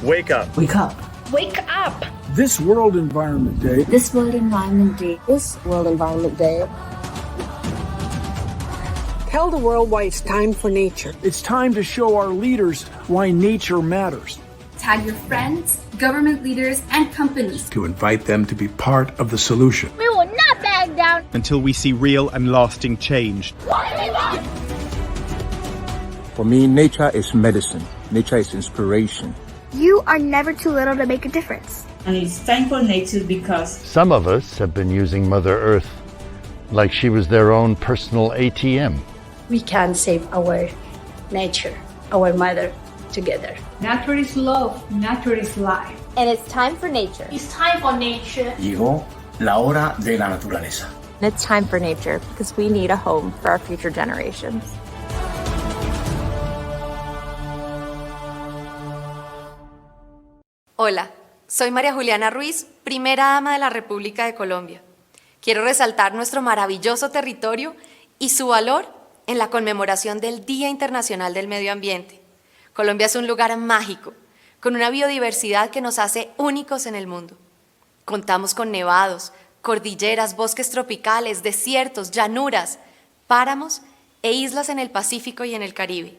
Wake up. Wake up. Wake up. This World Environment Day. This World Environment Day. This World Environment Day. Tell the world why it's time for nature. It's time to show our leaders why nature matters. Tag your friends, government leaders, and companies. To invite them to be part of the solution. We will not back down Until we see real and lasting change. For me, nature is medicine. Nature is inspiration. You are never too little to make a difference. And it's time for nature because some of us have been using Mother Earth like she was their own personal ATM. We can save our nature, our mother, together. nature is love, nature is life. And it's time for nature. It's time for nature. Llegó la hora de la naturaleza. It's time for nature because we need a home for our future generations. Hola, soy María Juliana Ruiz, primera dama de la República de Colombia. Quiero resaltar nuestro maravilloso territorio y su valor en la conmemoración del Día Internacional del Medio Ambiente. Colombia es un lugar mágico, con una biodiversidad que nos hace únicos en el mundo. Contamos con nevados, cordilleras, bosques tropicales, desiertos, llanuras, páramos e islas en el Pacífico y en el Caribe.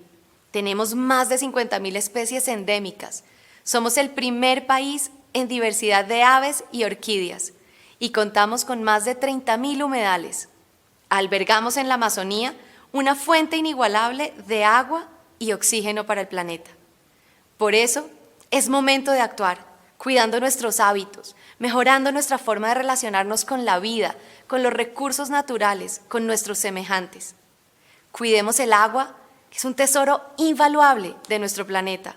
Tenemos más de 50.000 especies endémicas. Somos el primer país en diversidad de aves y orquídeas y contamos con más de 30.000 humedales. Albergamos en la Amazonía una fuente inigualable de agua y oxígeno para el planeta. Por eso, es momento de actuar, cuidando nuestros hábitos, mejorando nuestra forma de relacionarnos con la vida, con los recursos naturales, con nuestros semejantes. Cuidemos el agua, que es un tesoro invaluable de nuestro planeta.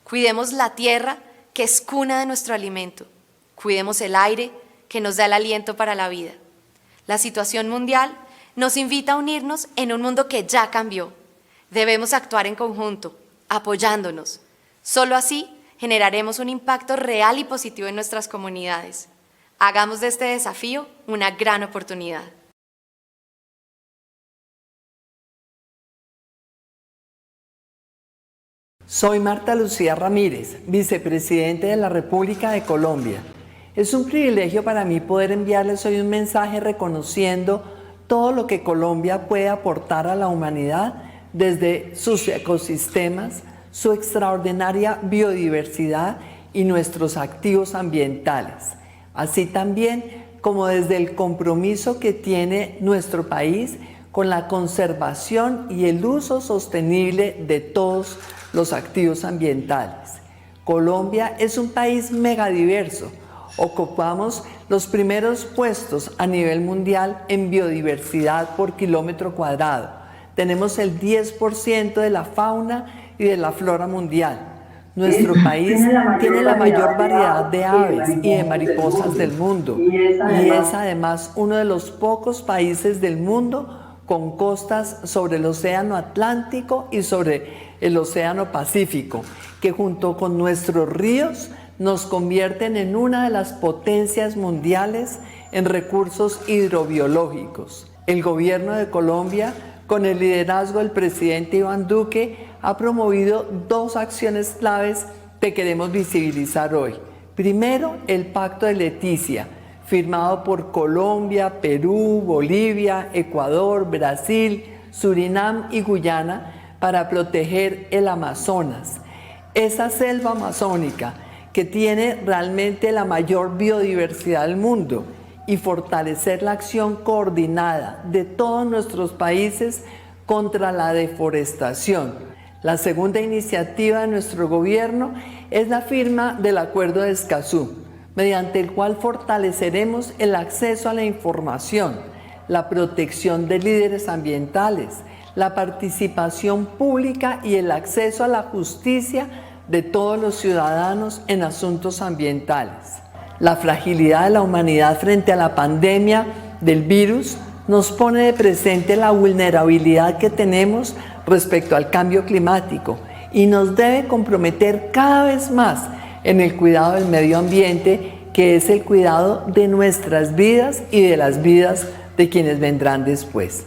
Cuidemos la tierra, que es cuna de nuestro alimento. Cuidemos el aire, que nos da el aliento para la vida. La situación mundial nos invita a unirnos en un mundo que ya cambió. Debemos actuar en conjunto, apoyándonos. Solo así generaremos un impacto real y positivo en nuestras comunidades. Hagamos de este desafío una gran oportunidad. Soy Marta Lucía Ramírez, vicepresidente de la República de Colombia. Es un privilegio para mí poder enviarles hoy un mensaje reconociendo todo lo que Colombia puede aportar a la humanidad desde sus ecosistemas, su extraordinaria biodiversidad y nuestros activos ambientales, así también como desde el compromiso que tiene nuestro país con la conservación y el uso sostenible de todos los activos ambientales. Colombia es un país megadiverso. Ocupamos los primeros puestos a nivel mundial en biodiversidad por kilómetro cuadrado. Tenemos el 10% de la fauna y de la flora mundial. Nuestro país tiene la mayor variedad de aves y de mariposas del mundo y es además uno de los pocos países del mundo con costas sobre el Océano Atlántico y sobre el Océano Pacífico, que junto con nuestros ríos nos convierten en una de las potencias mundiales en recursos hidrobiológicos. El gobierno de Colombia, con el liderazgo del presidente Iván Duque, ha promovido dos acciones claves que queremos visibilizar hoy. Primero, el Pacto de Leticia, firmado por Colombia, Perú, Bolivia, Ecuador, Brasil, Surinam y Guyana para proteger el Amazonas, esa selva amazónica que tiene realmente la mayor biodiversidad del mundo, y fortalecer la acción coordinada de todos nuestros países contra la deforestación. La segunda iniciativa de nuestro gobierno es la firma del Acuerdo de Escazú, mediante el cual fortaleceremos el acceso a la información, la protección de líderes ambientales, la participación pública y el acceso a la justicia de todos los ciudadanos en asuntos ambientales. La fragilidad de la humanidad frente a la pandemia del virus nos pone de presente la vulnerabilidad que tenemos respecto al cambio climático y nos debe comprometer cada vez más en el cuidado del medio ambiente, que es el cuidado de nuestras vidas y de las vidas de quienes vendrán después.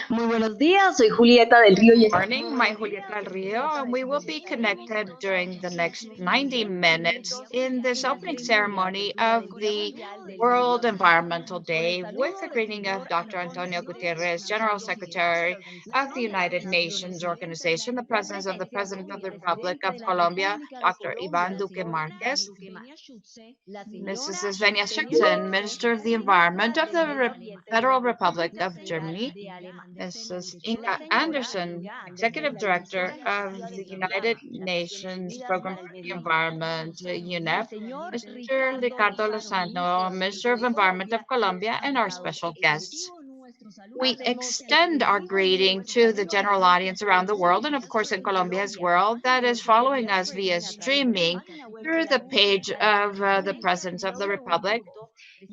Muy buenos días, soy Julieta del Río. Good morning, my Julieta del Rio, and we will be connected during the next 90 minutes in this opening ceremony of the World Environmental Day with the greeting of Dr. Antonio Gutierrez, General Secretary of the United Nations Organization, the presence of the President of the Republic of Colombia, Dr. Iván Duque Márquez, Mrs. Svenja Schützen, Minister of the Environment of the Federal Republic of Germany, Mrs. Inga Anderson, Executive Director of the United Nations Program for the Environment, UNEP, Mr. Ricardo Lozano, Minister of Environment of Colombia, and our special guests. We extend our greeting to the general audience around the world, and of course in Colombia as well, that is following us via streaming through the page of the Presidents of the Republic,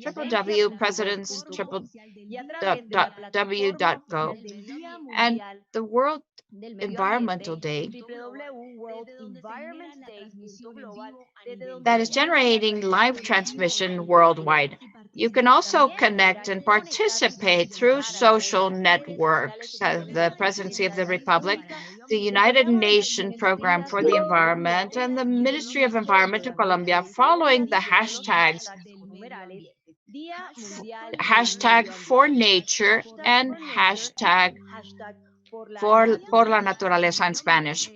www.presidents.w.gov, and the World Environmental Day that is generating live transmission worldwide. You can also connect and participate through social networks. The Presidency of the Republic, the United Nations Program for the Environment, and the Ministry of Environment of Colombia, following the hashtags #4Nature and #por la naturaleza in Spanish.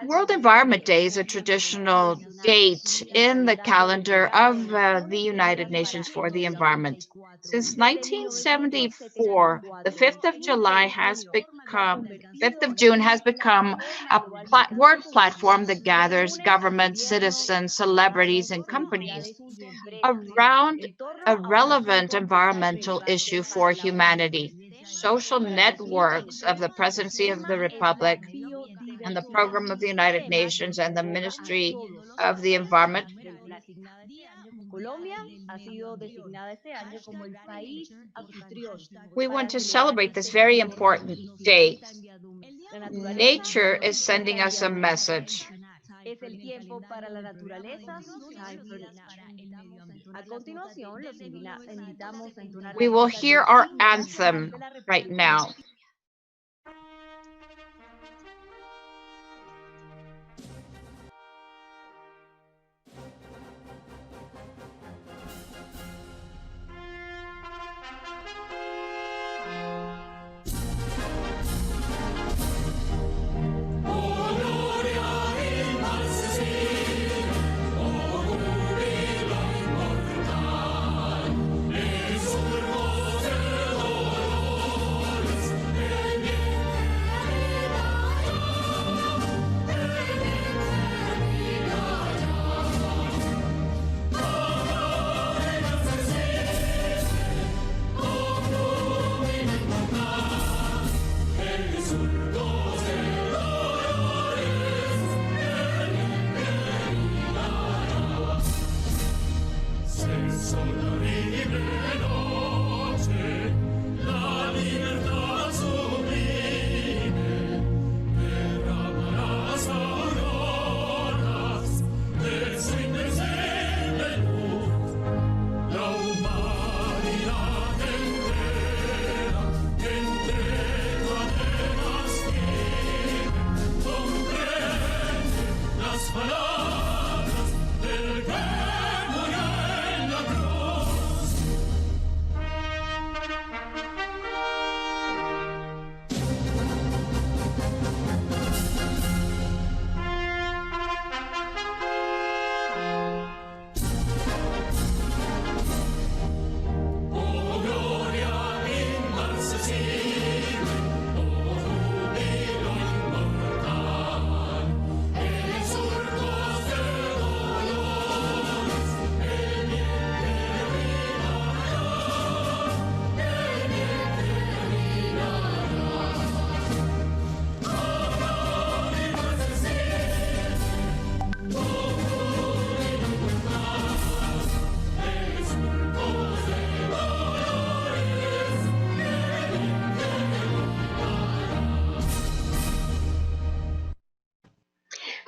World Environment Day is a traditional date in the calendar of the United Nations for the Environment. Since 1974, the 5th of June has become a world platform that gathers governments, citizens, celebrities, and companies around a relevant environmental issue for humanity. Social networks of the Presidency of the Republic and the Program of the United Nations and the Ministry of the Environment we want to celebrate this very important day. Nature is sending us a message. We will hear our anthem right now.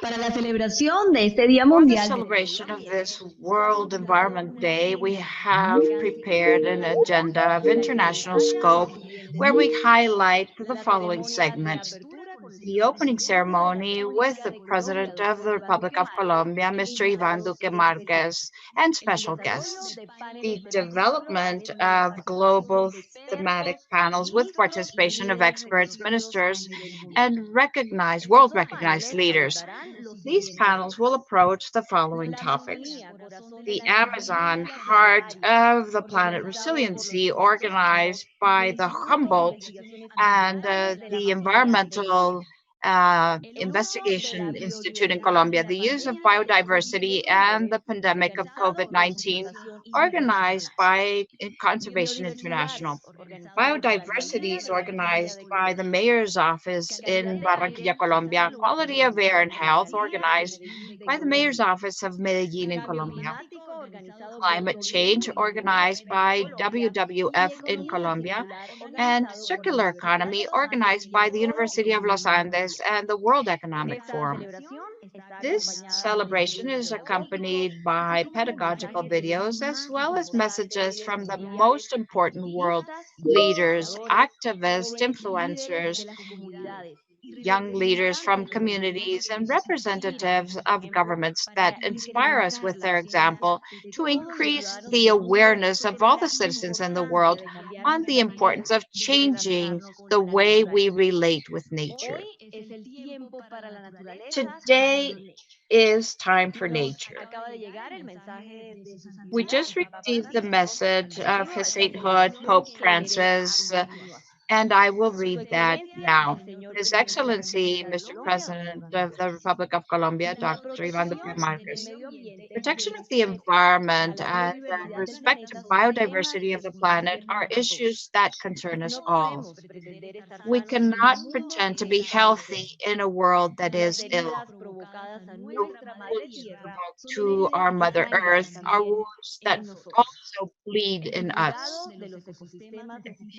Para la celebración de este Día Mundial. For the celebration of this World Environment Day, we have prepared an agenda of international scope where we highlight the following segments. The opening ceremony with the President of the Republic of Colombia, Mr. Iván Duque Márquez, and special guests. The development of global thematic panels with participation of experts, ministers, and world-recognized leaders. These panels will approach the following topics. The Amazon Heart of the Planet Resiliency, organized by the Humboldt and the Environmental Investigation Institute in Colombia, the use of biodiversity and the pandemic of COVID-19, organized by Conservation International. Biodiversity is organized by the Mayor's Office in Barranquilla, Colombia. Quality of Air and Health, organized by the Mayor's Office of Medellin in Colombia. Climate Change, organized by WWF in Colombia, and Circular Economy, organized by the University of Los Andes and the World Economic Forum. This celebration is accompanied by pedagogical videos as well as messages from the most important world leaders, activists, influencers, young leaders from communities, and representatives of governments that inspire us with their example to increase the awareness of all the citizens in the world on the importance of changing the way we relate with nature. Today is time for nature. We just received the message of His Sainthood Pope Francis, and I will read that now. His Excellency, Mr. President of the Republic of Colombia, Dr. Iván Duque Márquez. Protection of the environment and respect to biodiversity of the planet are issues that concern us all. We cannot pretend to be healthy in a world that is ill. The wounds to our Mother Earth are wounds that also bleed in us.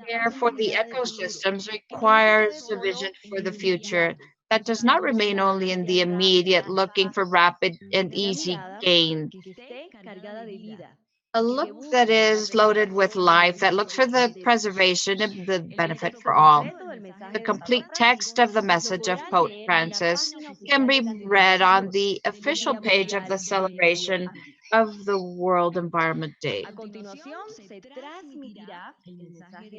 Care for the ecosystems requires a vision for the future that does not remain only in the immediate, looking for rapid and easy gain. A look that is loaded with life, that looks for the preservation and the benefit for all. The complete text of the message of Pope Francis can be read on the official page of the celebration of the World Environment Day.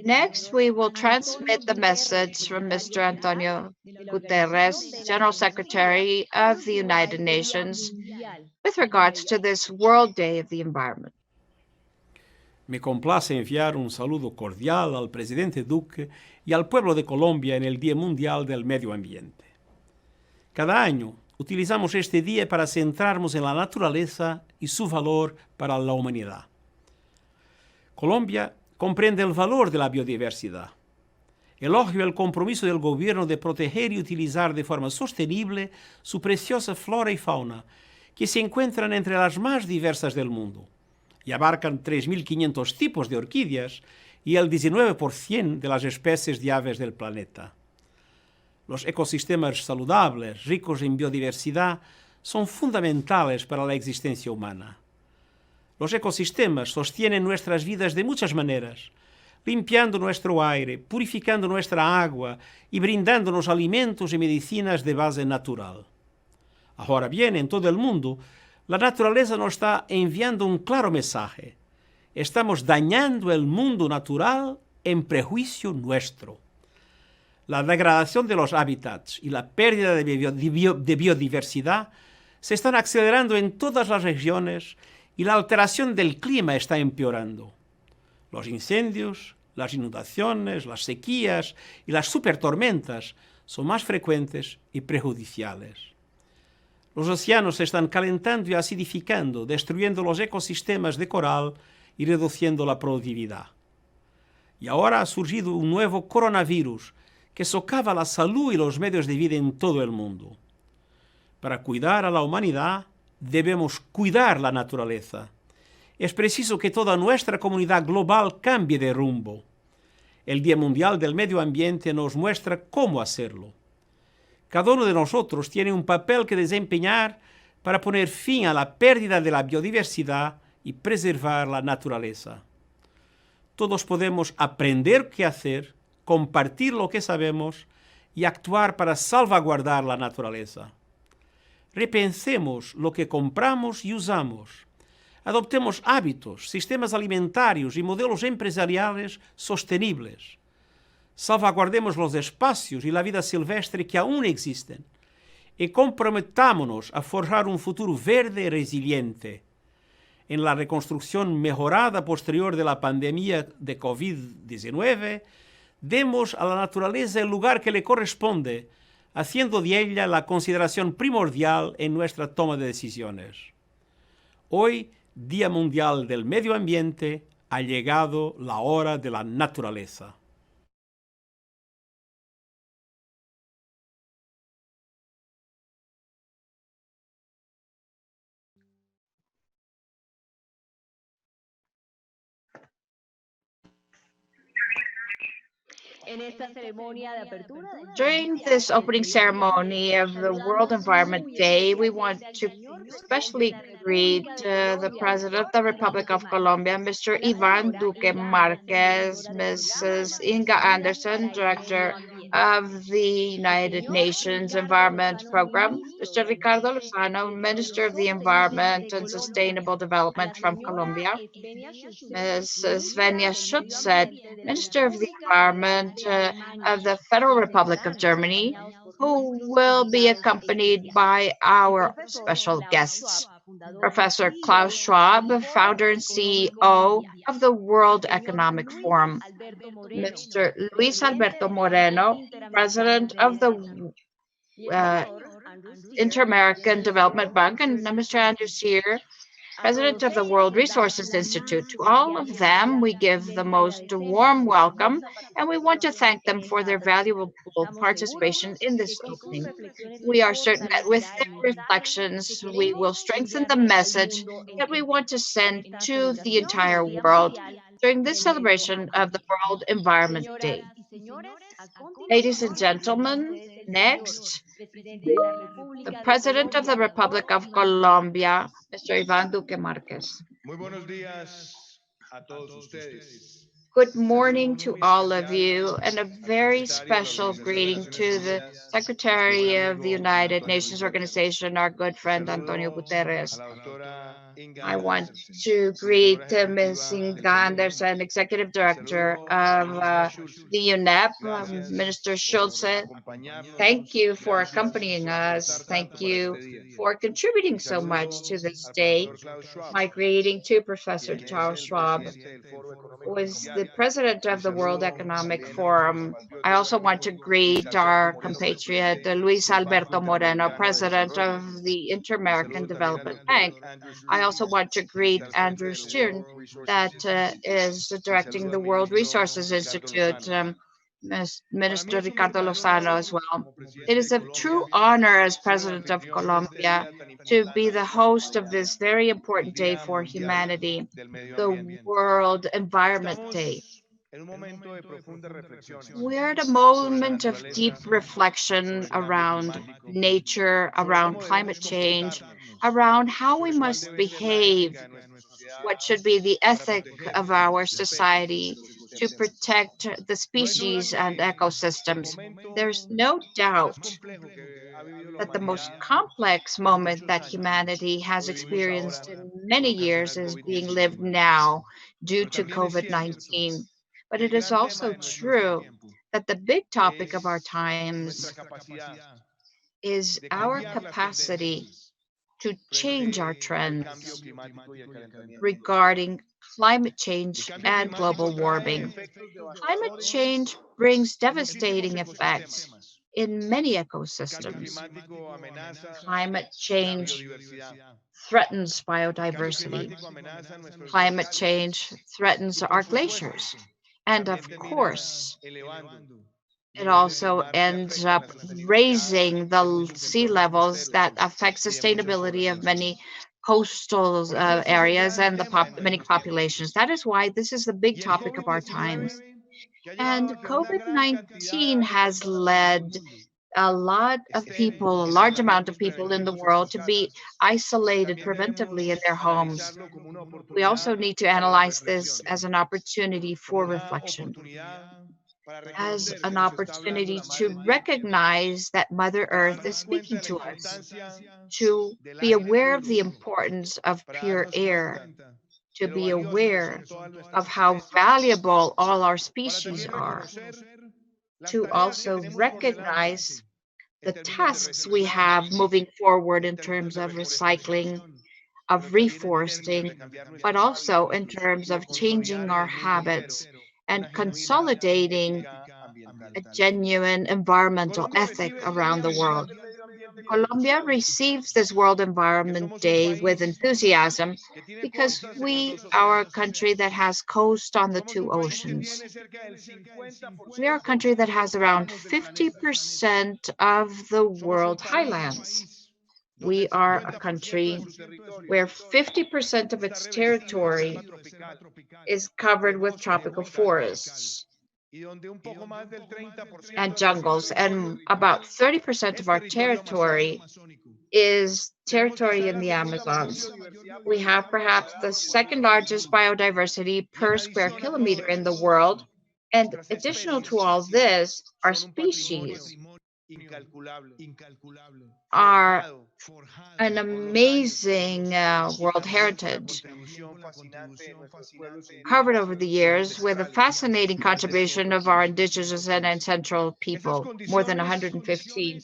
Next, we will transmit the message from Mr. Antonio Guterres, General Secretary of the United Nations, with regards to this World Day of the Environment. Me complace enviar un saludo cordial al presidente Duque y al pueblo de Colombia en el Día Mundial del Medio Ambiente. Cada año utilizamos este día para centrarnos en la naturaleza y su valor para la humanidad. Colombia comprende el valor de la biodiversidad. Elogio el compromiso del gobierno de proteger y utilizar de forma sostenible su preciosa flora y fauna, que se encuentran entre las más diversas del mundo y abarcan 3.500 tipos de orquídeas y el 19% de las especies de aves del planeta. Los ecosistemas saludables, ricos en biodiversidad, son fundamentales para la existencia humana. Los ecosistemas sostienen nuestras vidas de muchas maneras, limpiando nuestro aire, purificando nuestra agua y brindándonos alimentos y medicinas de base natural. Ahora bien, en todo el mundo, la naturaleza nos está enviando un claro mensaje. Estamos dañando el mundo natural en prejuicio nuestro. La degradación de los hábitats y la pérdida de biodiversidad se están acelerando en todas las regiones y la alteración del clima está empeorando. Los incendios, las inundaciones, las sequías y las supertormentas son más frecuentes y perjudiciales. Los océanos se están calentando y acidificando, destruyendo los ecosistemas de coral y reduciendo la productividad. Y ahora ha surgido un nuevo coronavirus que socava la salud y los medios de vida en todo el mundo. Para cuidar a la humanidad, debemos cuidar la naturaleza. Es preciso que toda nuestra comunidad global cambie de rumbo. El Día Mundial del Medio Ambiente nos muestra cómo hacerlo. Cada uno de nosotros tiene un papel que desempeñar para poner fin a la pérdida de la biodiversidad y preservar la naturaleza. Todos podemos aprender qué hacer, compartir lo que sabemos y actuar para salvaguardar la naturaleza. Repensemos lo que compramos y usamos. Adoptemos hábitos, sistemas alimentarios y modelos empresariales sostenibles. Salvaguardemos los espacios y la vida silvestre que aún existen y comprometámonos a forjar un futuro verde y resiliente. En la reconstrucción mejorada posterior de la pandemia de COVID-19, demos a la naturaleza el lugar que le corresponde, haciendo de ella la consideración primordial en nuestra toma de decisiones. Hoy, Día Mundial del Medio Ambiente, ha llegado la hora de la naturaleza. During this opening ceremony of the World Environment Day, we want to especially greet the President of the Republic of Colombia, Mr. Iván Duque Márquez, Mrs. Inga Anderson, Director of the United Nations Environment Program, Mr. Ricardo Lozano, Minister of the Environment and Sustainable Development from Colombia, Mrs. Svenja Schutz, Minister of the Environment of the Federal Republic of Germany, who will be accompanied by our special guests, Professor Klaus Schwab, founder and CEO of the World Economic Forum, Mr. Luis Alberto Moreno, president of the Inter-American Development Bank, and Mr. Andrew Sear, President of the World Resources Institute. To all of them, we give the most warm welcome, and we want to thank them for their valuable participation in this opening. We are certain that with their reflections, we will strengthen the message that we want to send to the entire world during this celebration of the World Environment Day. Ladies and gentlemen, next, the President of the Republic of Colombia, Mr. Iván Duque Márquez. Good morning to all of you, and a very special greeting to the Secretary of the United Nations Organization, our good friend Antonio Guterres. I want to greet Ms. Inga Anderson, Executive Director of the UNEP, Minister Schultz. Thank you for accompanying us. Thank you for contributing so much to this day. My greeting to Professor Charles Schwab, who is the president of the World Economic Forum. I also want to greet our compatriot Luis Alberto Moreno, president of the Inter-American Development Bank. I also want to greet Andrew Stern, that is directing the World Resources Institute, Minister Ricardo Lozano as well. It is a true honor as President of Colombia to be the host of this very important day for humanity, the World Environment Day. We're at a moment of deep reflection around nature, around climate change, around how we must behave, what should be the ethic of our society to protect the species and ecosystems. There's no doubt that the most complex moment that humanity has experienced in many years is being lived now due to COVID-19. But it is also true that the big topic of our times is our capacity to change our trends regarding climate change and global warming. Climate change brings devastating effects in many ecosystems. Climate change threatens biodiversity. Climate change threatens our glaciers. And of course, it also ends up raising the sea levels that affect sustainability of many coastal areas and the many populations. That is why this is the big topic of our times. And COVID-19 has led a lot of people, a large amount of people in the world to be isolated preventively in their homes. We also need to analyze this as an opportunity for reflection. as an opportunity to recognize that Mother Earth is speaking to us, to be aware of the importance of pure air, to be aware of how valuable all our species are, to also recognize the tasks we have moving forward in terms of recycling, of reforesting, but also in terms of changing our habits and consolidating a genuine environmental ethic around the world. Colombia receives this World Environment Day with enthusiasm because we are a country that has coast on the two oceans. We are a country that has around 50% of the world highlands. We are a country where 50% of its territory is covered with tropical forests and jungles, and about 30% of our territory is territory in the Amazons. We have perhaps the second largest biodiversity per square kilometer in the world. And additional to all this, our species are an amazing world heritage covered over the years with a fascinating contribution of our indigenous and ancestral people, more than 115.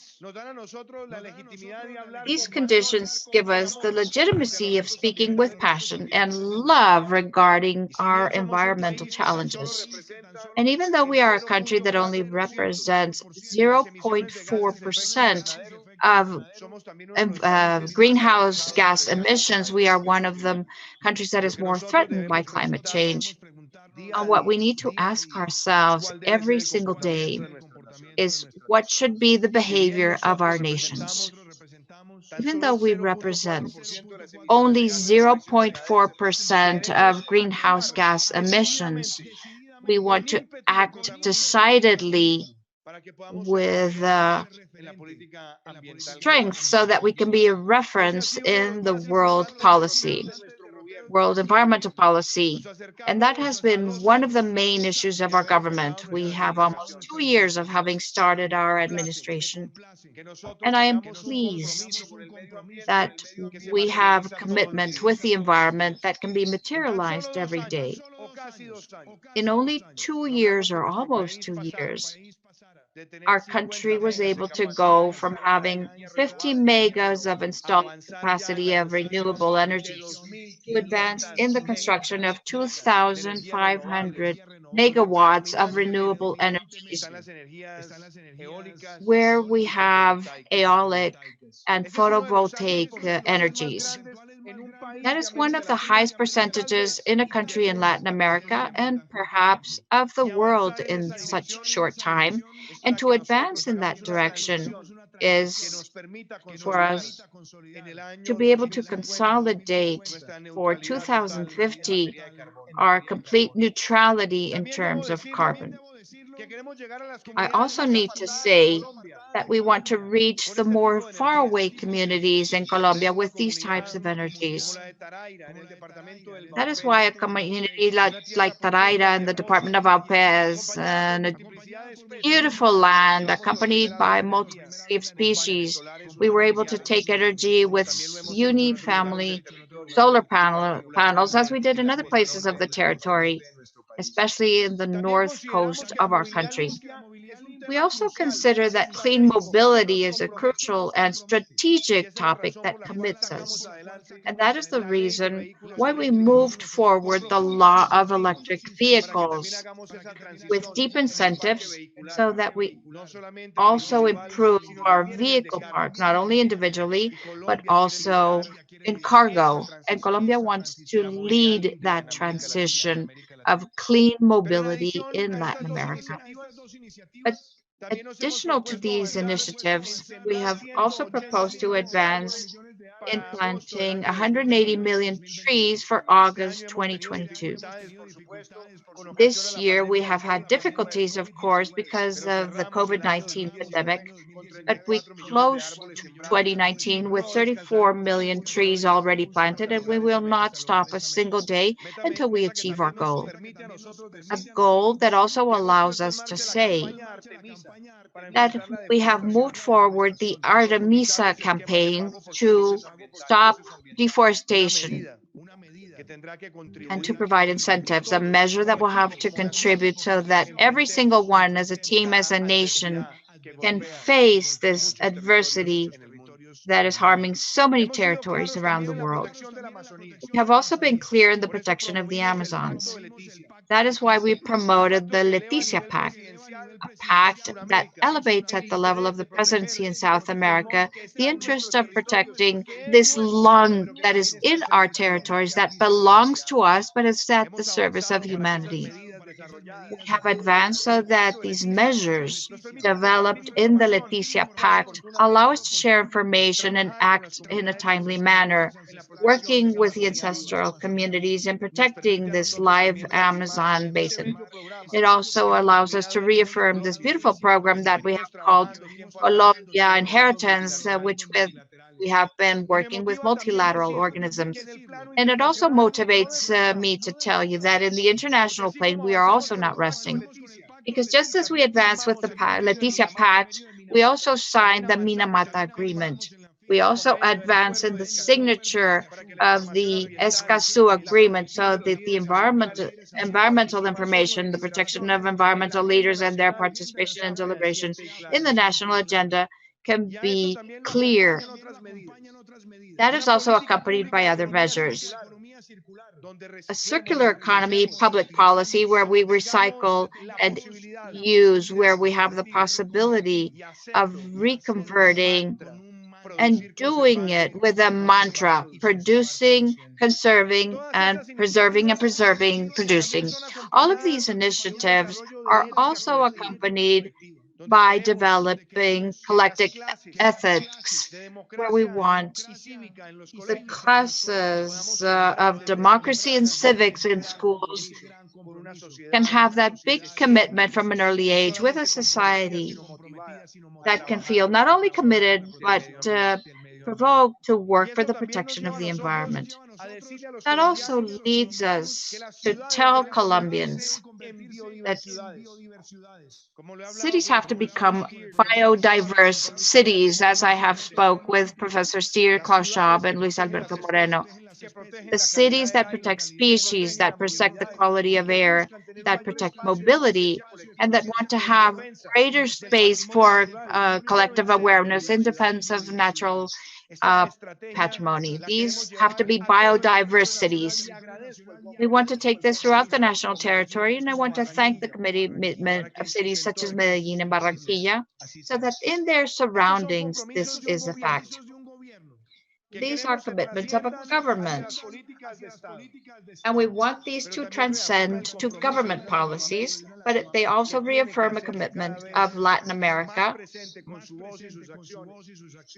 These conditions give us the legitimacy of speaking with passion and love regarding our environmental challenges. And even though we are a country that only represents 0.4% of greenhouse gas emissions, we are one of the countries that is more threatened by climate change. And what we need to ask ourselves every single day is what should be the behavior of our nations. Even though we represent only 0.4% of greenhouse gas emissions, we want to act decidedly with strength so that we can be a reference in the world policy, world environmental policy. And that has been one of the main issues of our government. We have almost 2 years of having started our administration. And I am pleased that we have a commitment with the environment that can be materialized every day. In only 2 years, or almost 2 years, our country was able to go from having 50 megas of installed capacity of renewable energies to advance in the construction of 2,500 megawatts of renewable energies, where we have aeolic and photovoltaic energies. That is one of the highest percentages in a country in Latin America and perhaps of the world in such short time. And to advance in that direction is for us to be able to consolidate for 2050 our complete neutrality in terms of carbon. I also need to say that we want to reach the more faraway communities in Colombia with these types of energies. That is why a community like Taraira in the Department of Alpes and a beautiful land accompanied by multiplicity of species, we were able to take energy with uni-family solar panels, as we did in other places of the territory, especially in the north coast of our country. We also consider that clean mobility is a crucial and strategic topic that commits us. And that is the reason why we moved forward the law of electric vehicles with deep incentives so that we also improve our vehicle park, not only individually, but also in cargo. And Colombia wants to lead that transition of clean mobility in Latin America. But additional to these initiatives, we have also proposed to advance in planting 180 million trees for August 2022. This year, we have had difficulties, of course, because of the COVID-19 pandemic, but we closed 2019 with 34 million trees already planted, and we will not stop a single day until we achieve our goal. A goal that also allows us to say that we have moved forward the Artemisa campaign to stop deforestation and to provide incentives, a measure that will have to contribute so that every single one, as a team, as a nation, can face this adversity that is harming so many territories around the world. We have also been clear in the protection of the Amazons. That is why we promoted the Leticia Pact, a pact that elevates at the level of the presidency in South America the interest of protecting this lung that is in our territories, that belongs to us, but is at the service of humanity. We have advanced so that these measures developed in the Leticia Pact allow us to share information and act in a timely manner, working with the ancestral communities and protecting this live Amazon basin. It also allows us to reaffirm this beautiful program that we have called Colombia Inheritance, which we have been working with multilateral organisms. And it also motivates me to tell you that in the international plane, we are also not resting. Because just as we advanced with the Leticia Pact, we also signed the Minamata Agreement. We also advanced in the signature of the Escazú Agreement so that the environmental information, the protection of environmental leaders and their participation and deliberation in the national agenda can be clear. That is also accompanied by other measures. A circular economy public policy where we recycle and use, where we have the possibility of reconverting and doing it with a mantra, producing, conserving, and preserving, producing. All of these initiatives are also accompanied by developing collective ethics, where we want the classes of democracy and civics in schools can have that big commitment from an early age with a society that can feel not only committed, but provoked to work for the protection of the environment. That also leads us to tell Colombians that cities have to become biodiverse cities, as I have spoke with Professor Steer, Klaus Schaub, and Luis Alberto Moreno. The cities that protect species, that protect the quality of air, that protect mobility, and that want to have greater space for collective awareness, independence of natural patrimony. These have to be biodiverse cities. We want to take this throughout the national territory, and I want to thank the commitment of cities such as Medellin and Barranquilla, so that in their surroundings, this is a fact. These are commitments of a government. And we want these to transcend to government policies, but they also reaffirm a commitment of Latin America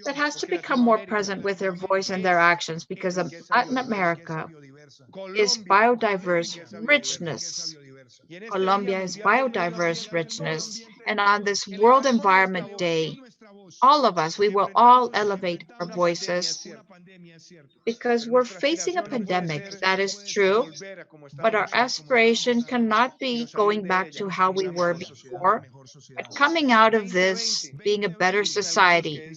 that has to become more present with their voice and their actions, because Latin America is biodiverse richness. Colombia is biodiverse richness. And on this World Environment Day, all of us, we will all elevate our voices because we're facing a pandemic. That is true, but our aspiration cannot be going back to how we were before, but coming out of this being a better society.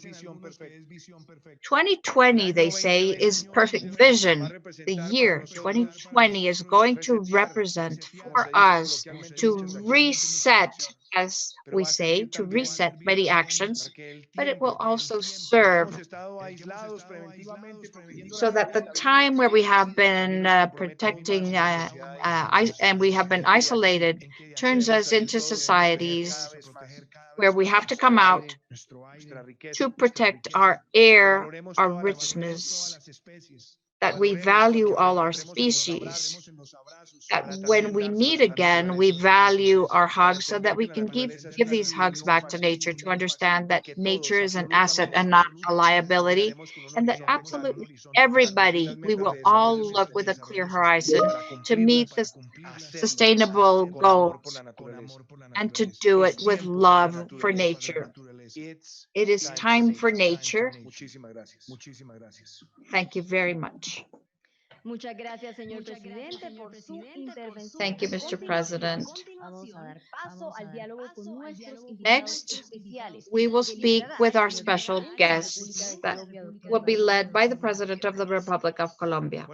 2020, they say, is perfect vision. The year 2020 is going to represent for us to reset, as we say, to reset many actions, but it will also serve so that the time where we have been protecting and we have been isolated turns us into societies where we have to come out to protect our air, our richness, that we value all our species, that when we meet again, we value our hugs so that we can give these hugs back to nature, to understand that nature is an asset and not a liability, and that absolutely everybody, we will all look with a clear horizon to meet the sustainable goals and to do it with love for nature. It is time for nature. Thank you very much. Thank you, Mr. President. Next, we will speak with our special guests that will be led by the President of the Republic of Colombia.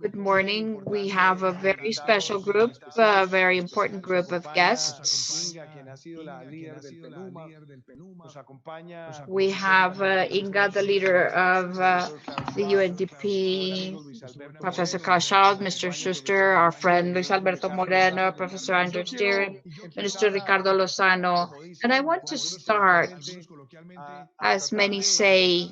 Good morning. We have a very special group, a very important group of guests. We have Inga, the leader of the UNDP, Professor Cashal, Mr. Schuster, our friend Luis Alberto Moreno, Professor Andrew Steer, Minister Ricardo Lozano. And I want to start, as many say,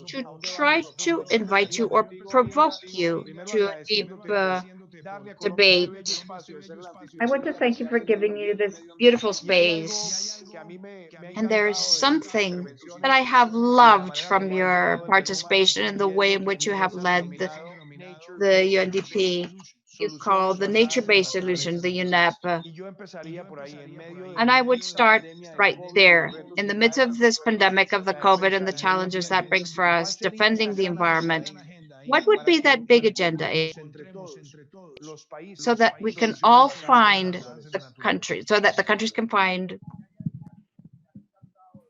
to try to invite you or provoke you to a deep debate. I want to thank you for giving me this beautiful space. And there is something that I have loved from your participation in the way in which you have led the UNDP. You call the nature-based solution, the UNEP. And I would start right there. In the midst of this pandemic of the COVID and the challenges that brings for us, defending the environment, what would be that big agenda so that we can all find the country, so that the countries can find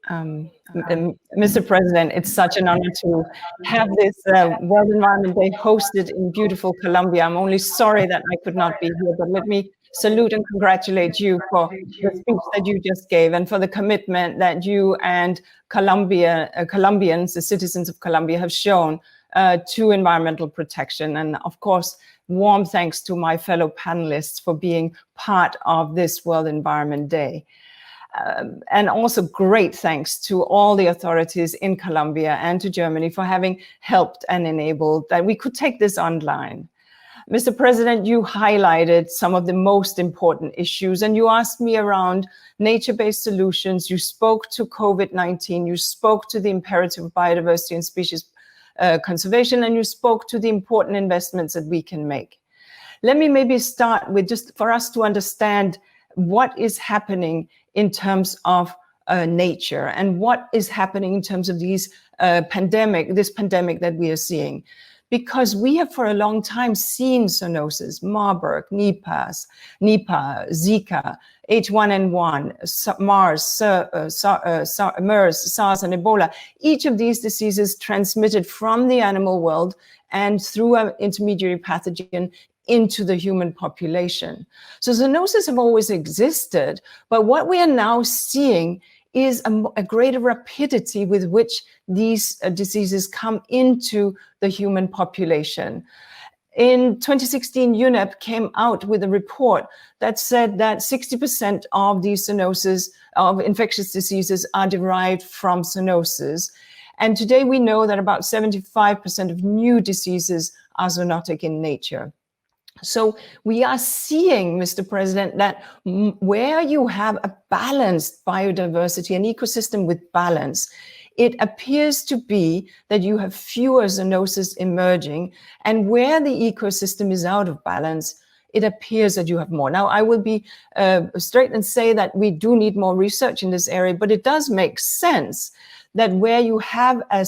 Mr. President, it's such an honor to have this World Environment Day hosted in beautiful Colombia. I'm only sorry that I could not be here, but let me salute and congratulate you for the speech that you just gave and for the commitment that you and Colombians, the citizens of Colombia, have shown to environmental protection. And of course, warm thanks to my fellow panelists for being part of this World Environment Day. And also great thanks to all the authorities in Colombia and to Germany for having helped and enabled that we could take this online. Mr. President, you highlighted some of the most important issues and you asked me around nature-based solutions. You spoke to COVID-19, you spoke to the imperative of biodiversity and species conservation, and you spoke to the important investments that we can make. Let me maybe start with just for us to understand what is happening in terms of nature and what is happening in terms of this pandemic that we are seeing. Because we have for a long time seen zoonosis, Marburg, Nipah, Zika, H1N1, MERS, SARS, and Ebola. Each of these diseases transmitted from the animal world and through an intermediary pathogen into the human population. So zoonoses have always existed, but what we are now seeing is a greater rapidity with which these diseases come into the human population. In 2016, UNEP came out with a report that said that 60% of these zoonoses, of infectious diseases, are derived from zoonosis. And today we know that about 75% of new diseases are zoonotic in nature. So we are seeing, Mr. President, that where you have a balanced biodiversity, an ecosystem with balance, it appears to be that you have fewer zoonoses emerging. And where the ecosystem is out of balance, it appears that you have more. Now, I will be straight and say that we do need more research in this area, but it does make sense that where you have a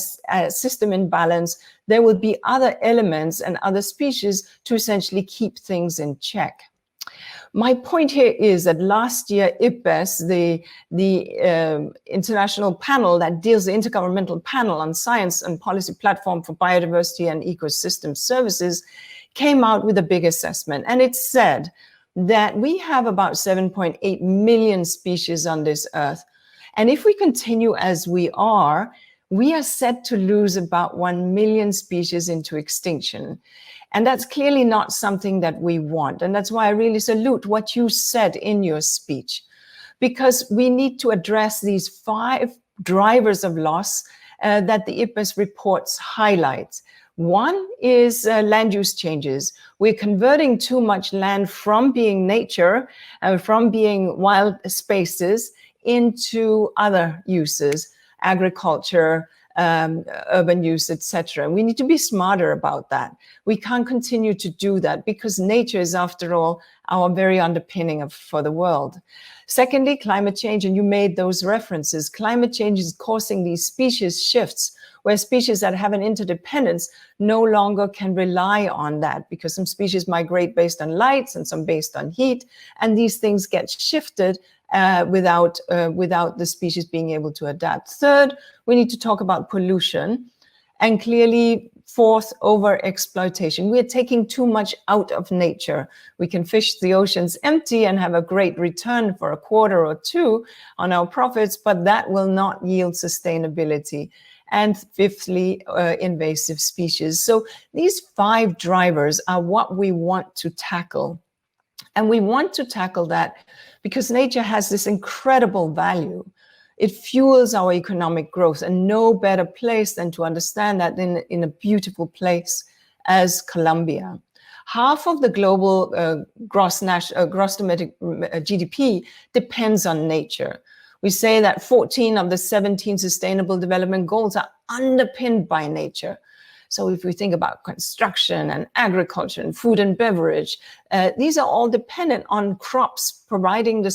system in balance, there will be other elements and other species to essentially keep things in check. My point here is that last year, IPBES, the international panel that deals, the Intergovernmental Panel on Science and Policy Platform for Biodiversity and Ecosystem Services, came out with a big assessment. And it said that we have about 7.8 million species on this earth. And if we continue as we are set to lose about 1 million species into extinction. And that's clearly not something that we want. And that's why I really salute what you said in your speech. because we need to address these 5 drivers of loss that the IPBES reports highlight. One is land use changes. We're converting too much land from being nature, from being wild spaces, into other uses, agriculture, urban use, etc. We need to be smarter about that. We can't continue to do that because nature is, after all, our very underpinning for the world. Secondly, climate change, and you made those references. Climate change is causing these species shifts where species that have an interdependence no longer can rely on that, because some species migrate based on lights and some based on heat, and these things get shifted without the species being able to adapt. Third, we need to talk about pollution, and clearly, fourth, over-exploitation. We are taking too much out of nature. We can fish the oceans empty and have a great return for a quarter or two on our profits, but that will not yield sustainability. And fifthly, invasive species. So these 5 drivers are what we want to tackle. And we want to tackle that because nature has this incredible value. It fuels our economic growth, and no better place than to understand that in a beautiful place as Colombia. Half of the global gross domestic GDP depends on nature. We say that 14 of the 17 Sustainable Development Goals are underpinned by nature. So if we think about construction and agriculture and food and beverage, these are all dependent on crops providing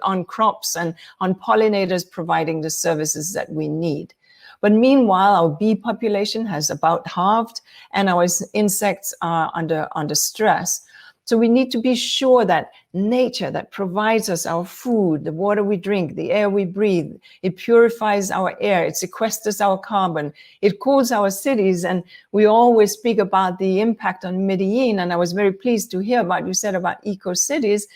on crops and on pollinators providing the services that we need. But meanwhile, our bee population has about halved, and our insects are under stress. So we need to be sure that nature that provides us our food, the water we drink, the air we breathe, it purifies our air, it sequesters our carbon, it cools our cities. And we always speak about the impact on Medellin. And I was very pleased to hear what you said about eco-cities,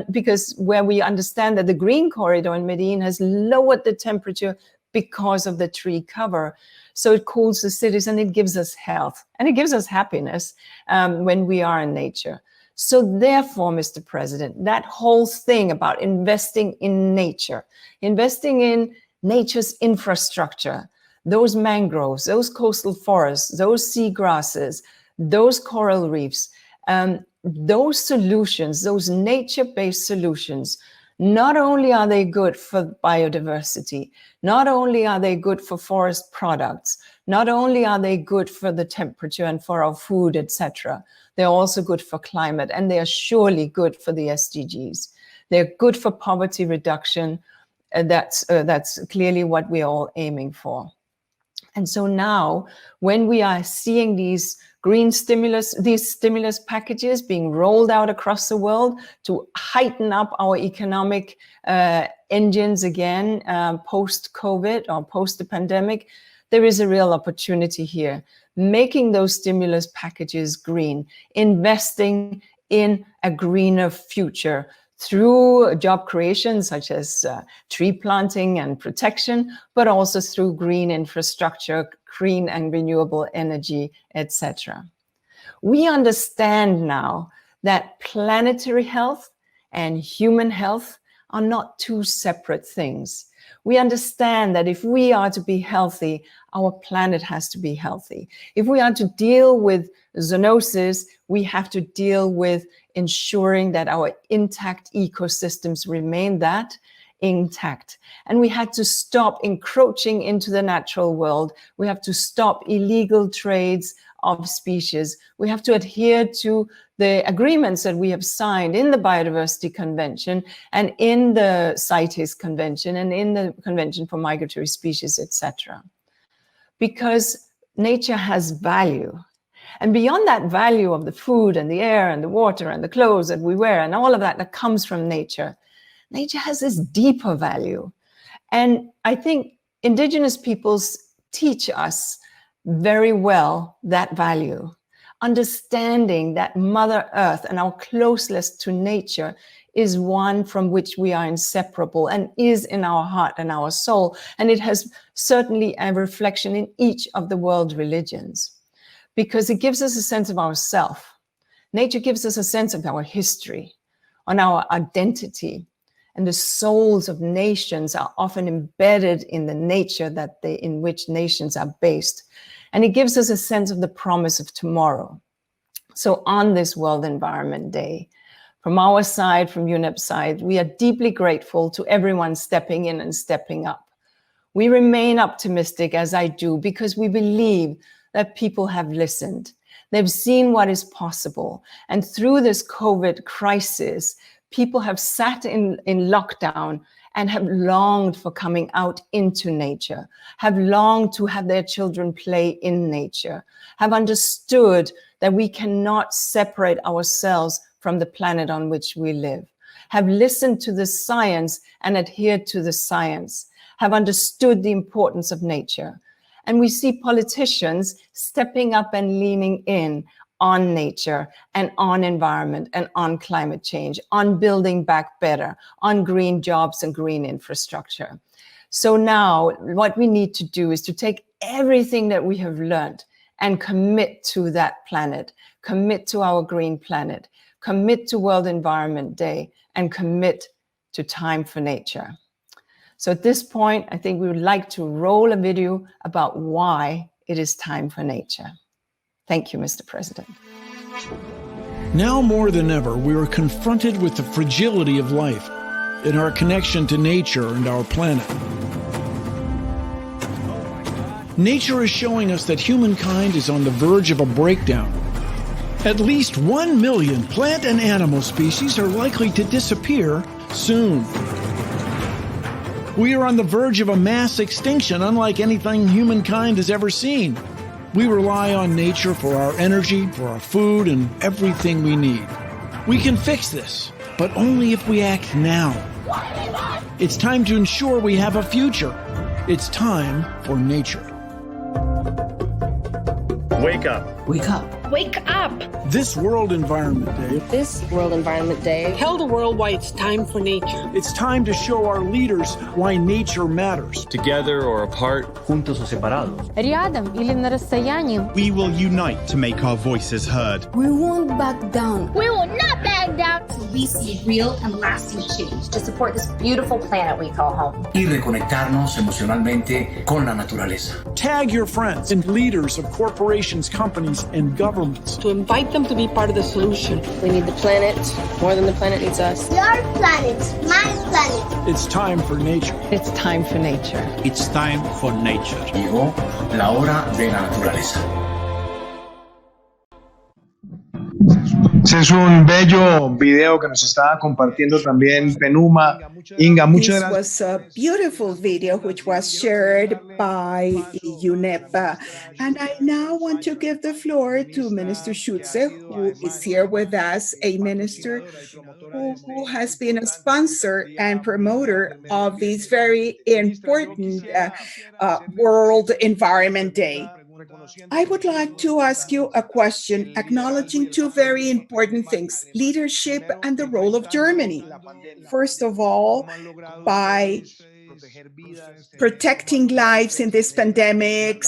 because where we understand that the green corridor in Medellin has lowered the temperature because of the tree cover. So it cools the cities and it gives us health and it gives us happiness when we are in nature. So therefore, Mr. President, that whole thing about investing in nature, investing in nature's infrastructure, those mangroves, those coastal forests, those seagrasses, those coral reefs, those solutions, those nature-based solutions, not only are they good for biodiversity, not only are they good for forest products, not only are they good for the temperature and for our food, etc., they're also good for climate, and they are surely good for the SDGs. They're good for poverty reduction. That's clearly what we're all aiming for. And so now, when we are seeing these these stimulus packages being rolled out across the world to heighten up our economic engines again, post-COVID or post the pandemic, there is a real opportunity here. Making those stimulus packages green, investing in a greener future through job creation, such as tree planting and protection, but also through green infrastructure, green and renewable energy, etc. We understand now that planetary health and human health are not two separate things. We understand that if we are to be healthy, our planet has to be healthy. If we are to deal with zoonosis, we have to deal with ensuring that our intact ecosystems remain that intact. And we had to stop encroaching into the natural world. We have to stop illegal trades of species. We have to adhere to the agreements that we have signed in the Biodiversity Convention and in the CITES Convention and in the Convention for Migratory Species, etc. Because nature has value. And beyond that value of the food and the air and the water and the clothes that we wear and all of that that comes from nature, nature has this deeper value. And I think indigenous peoples teach us very well that value. Understanding that Mother Earth and our closeness to nature is one from which we are inseparable and is in our heart and our soul. And it has certainly a reflection in each of the world religions, because it gives us a sense of ourself. Nature gives us a sense of our history, on our identity. and the souls of nations are often embedded in the nature in which nations are based. And it gives us a sense of the promise of tomorrow. So on this World Environment Day, from our side, from UNEP's side, we are deeply grateful to everyone stepping in and stepping up. We remain optimistic, as I do, because we believe that people have listened. They've seen what is possible. And through this COVID crisis, people have sat in lockdown and have longed for coming out into nature, have longed to have their children play in nature, have understood that we cannot separate ourselves from the planet on which we live, have listened to the science and adhered to the science, have understood the importance of nature. And we see politicians stepping up and leaning in on nature and on environment and on climate change, on building back better, on green jobs and green infrastructure. So now what we need to do is to take everything that we have learned and commit to that planet, commit to our green planet, commit to World Environment Day, and commit to time for nature. So at this point, I think we would like to roll a video about why it is time for nature. Thank you, Mr. President. Now more than ever, we are confronted with the fragility of life and our connection to nature and our planet. Nature is showing us that humankind is on the verge of a breakdown. At least 1 million plant and animal species are likely to disappear soon. We are on the verge of a mass extinction unlike anything humankind has ever seen. We rely on nature for our energy, for our food, and everything we need. We can fix this, but only if we act now. It's time to ensure we have a future. It's time for nature. Wake up. Wake up. Wake up! This World Environment Day. This World Environment Day. Tell the world why it's time for nature. It's time to show our leaders why nature matters. Together or apart. Juntos o separados. Рядом или на расстоянии. We will unite to make our voices heard. We won't back down. We will not back down. Till we see real and lasting change. To support this beautiful planet we call home. Y reconectarnos emocionalmente con la naturaleza. Tag your friends and leaders of corporations, companies, and governments. To invite them to be part of the solution. We need the planet more than the planet needs us. Your planet, my planet. It's time for nature. It's time for nature. It's time for nature. Llegó la hora de la naturaleza. Ese es un bello video que nos estaba compartiendo también Penuma. Inga, muchas gracias. This was a beautiful video which was shared by UNEP. And I now want to give the floor to Minister Schutze, who is here with us, a minister who has been a sponsor and promoter of this very important World Environment Day. I would like to ask you a question acknowledging two very important things, leadership and the role of Germany. First of all, by protecting lives in this pandemic,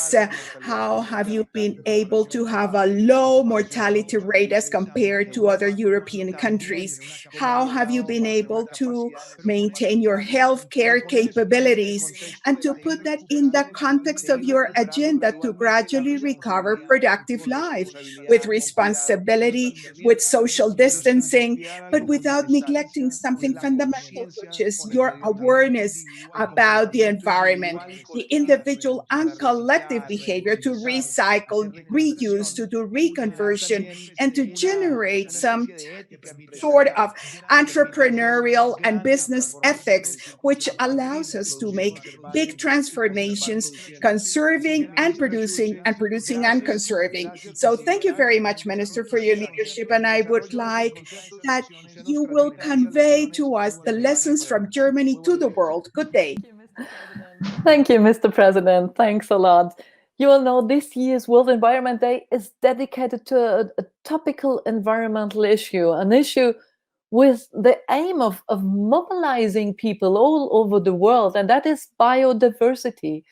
how have you been able to have a low mortality rate as compared to other European countries? How have you been able to maintain your healthcare capabilities and to put that in the context of your agenda to gradually recover productive life with responsibility, with social distancing, but without neglecting something fundamental, which is your awareness about the environment, the individual and collective behavior to recycle, reuse, to do reconversion, and to generate some sort of entrepreneurial and business ethics, which allows us to make big transformations, conserving and producing and conserving. So thank you very much, Minister, for your leadership. And I would like that you will convey to us the lessons from Germany to the world. Good day. Thank you, Mr. President. Thanks a lot. You all know this year's World Environment Day is dedicated to a topical environmental issue, an issue with the aim of mobilizing people all over the world, and that is biodiversity.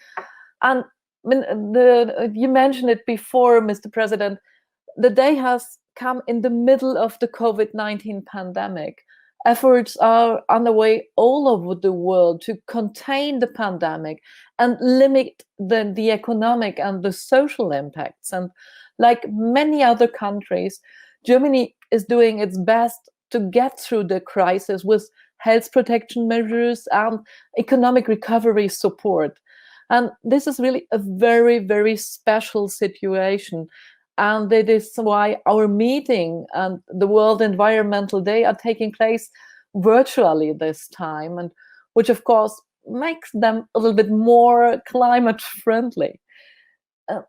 And you mentioned it before, Mr. President, the day has come in the middle of the COVID-19 pandemic. Efforts are underway all over the world to contain the pandemic and limit the economic and the social impacts. And like many other countries, Germany is doing its best to get through the crisis with health protection measures and economic recovery support. And this is really a very, very special situation. And it is why our meeting and the World Environmental Day are taking place virtually this time, and which of course makes them a little bit more climate friendly.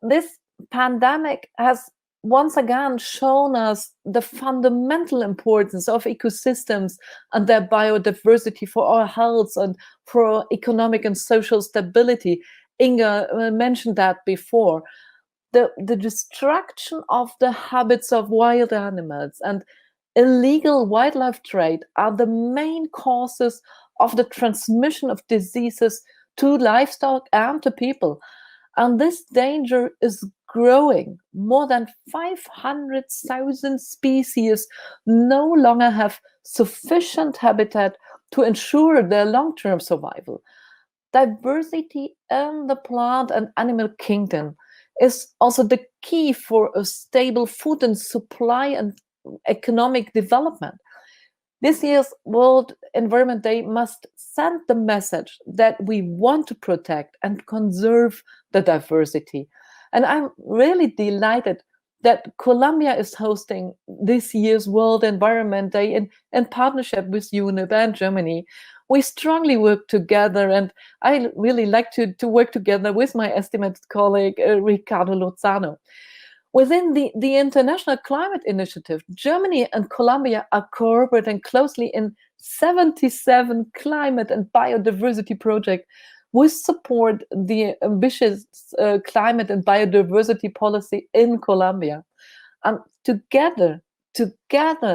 This pandemic has once again shown us the fundamental importance of ecosystems and their biodiversity for our health and for our economic and social stability. Inga mentioned that before. The destruction of the habits of wild animals and illegal wildlife trade are the main causes of the transmission of diseases to livestock and to people. And this danger is growing. More than 500,000 species no longer have sufficient habitat to ensure their long-term survival. Diversity in the plant and animal kingdom is also the key for a stable food and supply and economic development. This year's World Environment Day must send the message that we want to protect and conserve the diversity. And I'm really delighted that Colombia is hosting this year's World Environment Day in partnership with UNEP and Germany. We strongly work together, and I really like to work together with my estimated colleague, Ricardo Lozano. Within the International Climate Initiative, Germany and Colombia are cooperating closely in 77 climate and biodiversity projects, which support the ambitious climate and biodiversity policy in Colombia. And together,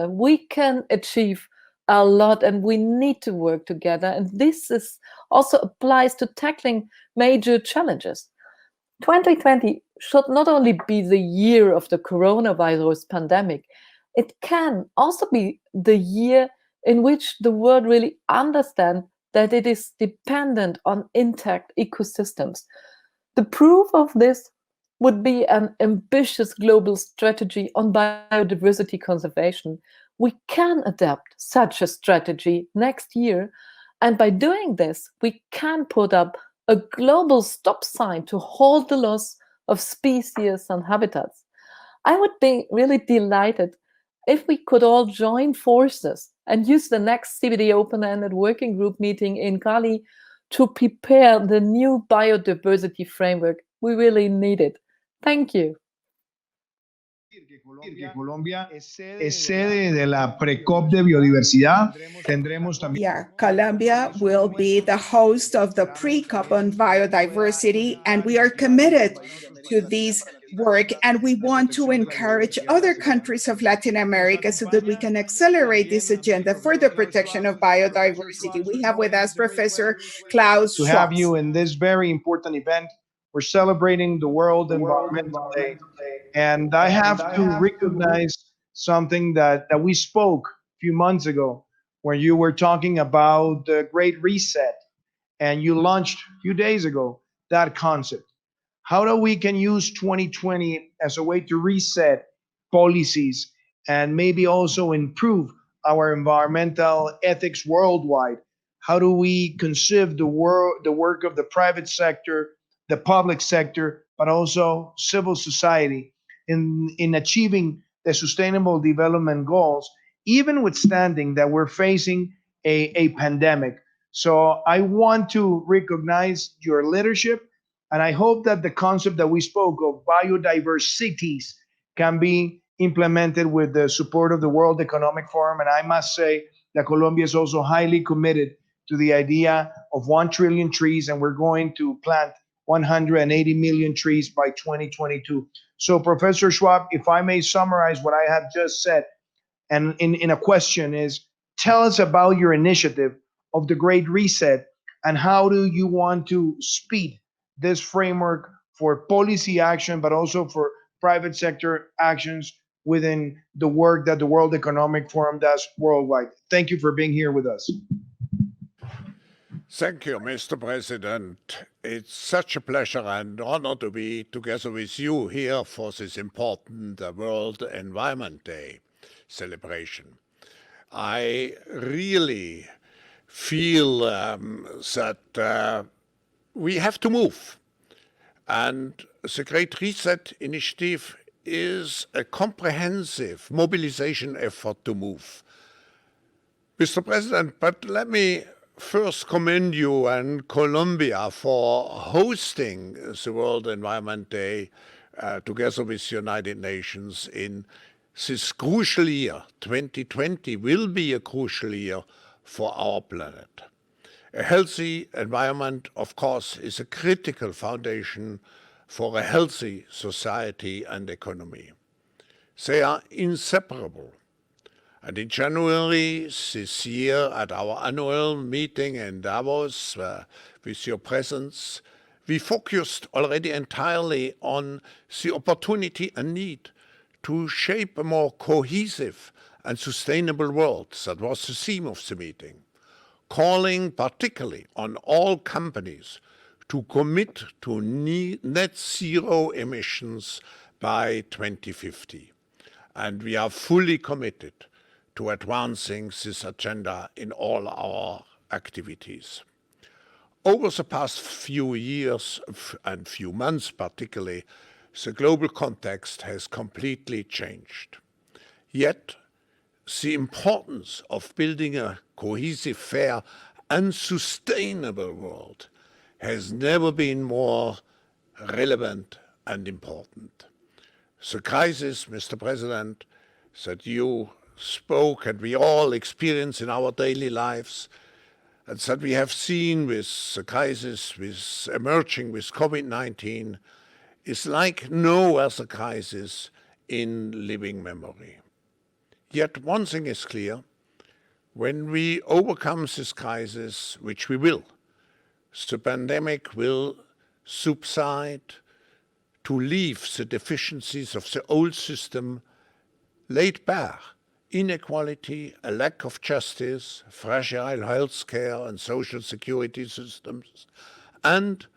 we can achieve a lot, and we need to work together. And this also applies to tackling major challenges. 2020 should not only be the year of the coronavirus pandemic, it can also be the year in which the world really understands that it is dependent on intact ecosystems. The proof of this would be an ambitious global strategy on biodiversity conservation. We can adapt such a strategy next year, and by doing this, we can put up a global stop sign to halt the loss of species and habitats. I would be really delighted if we could all join forces and use the next CBD open-ended working group meeting in Cali to prepare the new biodiversity framework. We really need it. Thank you. Colombia es sede de la Precop de Biodiversidad. Tendremos también. Yeah, Colombia will be the host of the pre-COP on biodiversity, and we are committed to this work, and we want to encourage other countries of Latin America so that we can accelerate this agenda for the protection of biodiversity. We have with us Professor Klaus To Schwartz. have you in this very important event. We're celebrating the World Environmental Day, and I have to recognize something that we spoke a few months ago when you were talking about the Great Reset, and you launched a few days ago that concept. How do we can use 2020 as a way to reset policies and maybe also improve our environmental ethics worldwide? How do we conceive the work of the private sector, the public sector, but also civil society in achieving the sustainable development goals, even withstanding that we're facing a pandemic? So I want to recognize your leadership, and I hope that the concept that we spoke of, biodiverse cities, can be implemented with the support of the World Economic Forum. And I must say that Colombia is also highly committed to the idea of 1 trillion trees, and we're going to plant 180 million trees by 2022. So, Professor Schwab, if I may summarize what I have just said, and in a question is, tell us about your initiative of the Great Reset, and how do you want to speed this framework for policy action, but also for private sector actions within the work that the World Economic Forum does worldwide. Thank you for being here with us. Thank you, Mr. President. It's such a pleasure and honor to be together with you here for this important World Environment Day celebration. I really feel that we have to move. And the Great Reset Initiative is a comprehensive mobilization effort to move. Mr. President, but let me first commend you and Colombia for hosting the World Environment Day together with the United Nations in this crucial year. 2020 will be a crucial year for our planet. A healthy environment, of course, is a critical foundation for a healthy society and economy. They are inseparable. And in January this year, at our annual meeting in Davos, with your presence, we focused already entirely on the opportunity and need to shape a more cohesive and sustainable world. That was the theme of the meeting, calling particularly on all companies to commit to net zero emissions by 2050. And we are fully committed to advancing this agenda in all our activities. Over the past few years and few months particularly, the global context has completely changed. Yet, the importance of building a cohesive, fair and sustainable world has never been more relevant and important. The crisis, Mr. President, that you spoke and we all experience in our daily lives, and that we have seen with the crisis emerging with COVID-19, is like no other crisis in living memory. Yet one thing is clear: when we overcome this crisis, which we will, the pandemic will subside to leave the deficiencies of the old system laid bare. Inequality, a lack of justice, fragile health care and social security systems, and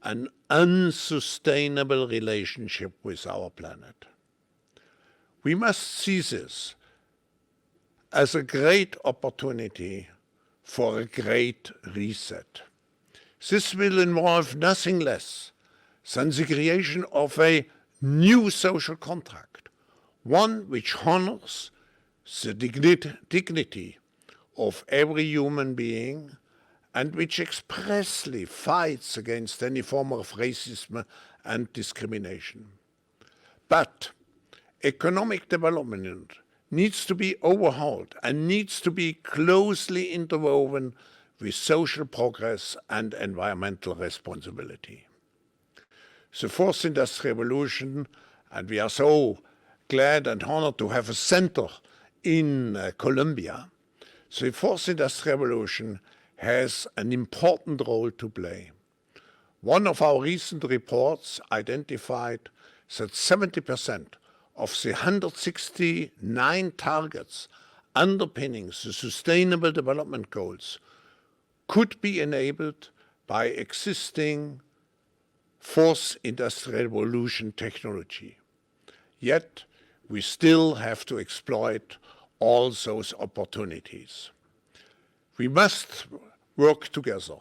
an unsustainable relationship with our planet. We must see this as a great opportunity for a great reset. This will involve nothing less than the creation of a new social contract, one which honors the dignity of every human being and which expressly fights against any form of racism and discrimination. But economic development needs to be overhauled and needs to be closely interwoven with social progress and environmental responsibility. The fourth industrial revolution, and we are so glad and honored to have a center in Colombia, the fourth industrial revolution has an important role to play. One of our recent reports identified that 70% of the 169 targets underpinning the Sustainable Development Goals could be enabled by existing fourth industrial revolution technology. Yet, we still have to exploit all those opportunities. We must work together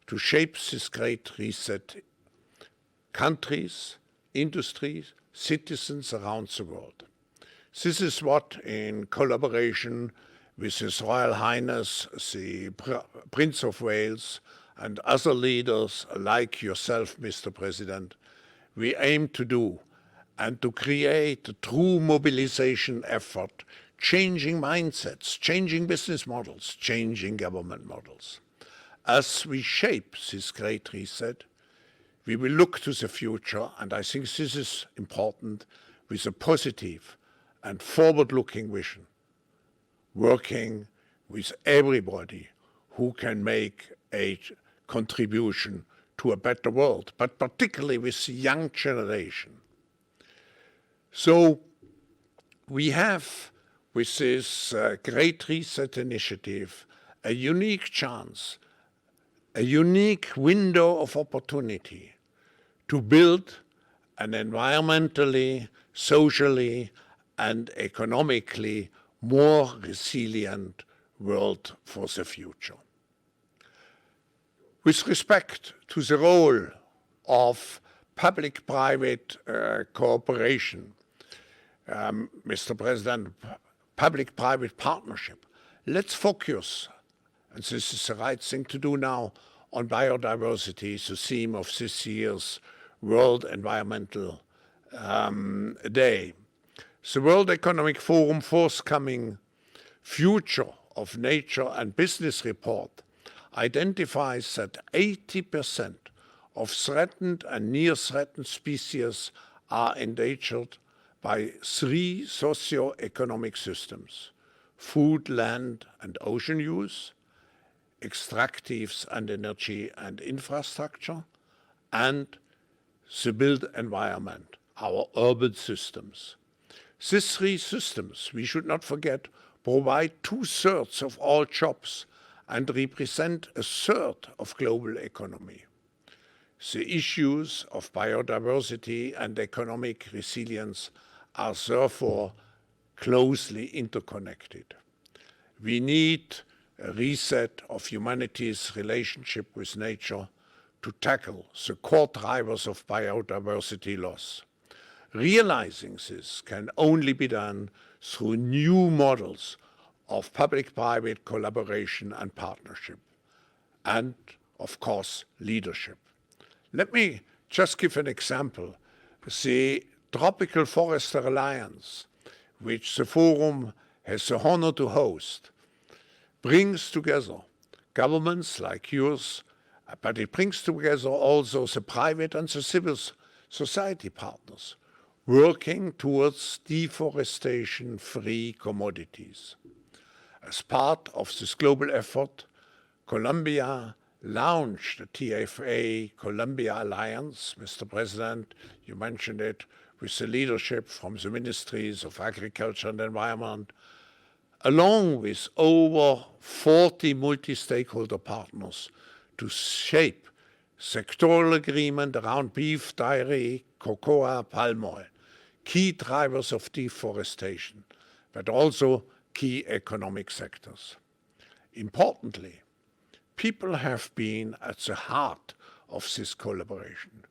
to shape this great reset. Countries, industries, citizens around the world. This is what, in collaboration with His Royal Highness, the Prince of Wales, and other leaders like yourself, Mr. President, we aim to do, and to create a true mobilization effort, changing mindsets, changing business models, changing government models. As we shape this great reset, we will look to the future, and I think this is important, with a positive and forward-looking vision, working with everybody who can make a contribution to a better world, but particularly with the young generation. So We have, with this Great Reset initiative, a unique chance, a unique window of opportunity to build an environmentally, socially, and economically more resilient world for the future. With respect to the role of public-private cooperation, Mr. President, public-private partnership, let's focus, and this is the right thing to do now, on biodiversity, the theme of this year's World Environmental Day. The World Economic Forum forthcoming Future of Nature and Business report identifies that 80% of threatened and near-threatened species are endangered by 3 socio-economic systems: food, land, and ocean use, extractives and energy and infrastructure, and the built environment, our urban systems. These 3 systems, we should not forget, provide 2/3 of all jobs and represent 1/3 of global economy. The issues of biodiversity and economic resilience are therefore closely interconnected. We need a reset of humanity's relationship with nature to tackle the core drivers of biodiversity loss. Realizing this can only be done through new models of public-private collaboration and partnership, and, of course, leadership. Let me just give an example. The Tropical Forest Alliance, which the Forum has the honor to host, brings together governments like yours, but it brings together also the private and the civil society partners, working towards deforestation-free commodities. As part of this global effort, Colombia launched the TFA Colombia Alliance. Mr. President, you mentioned it, with the leadership from the Ministries of Agriculture and Environment, along with over 40 multi-stakeholder partners, to shape sectoral agreement around beef, dairy, cocoa, palm oil, key drivers of deforestation, but also key economic sectors. Importantly, people have been at the heart of this collaboration,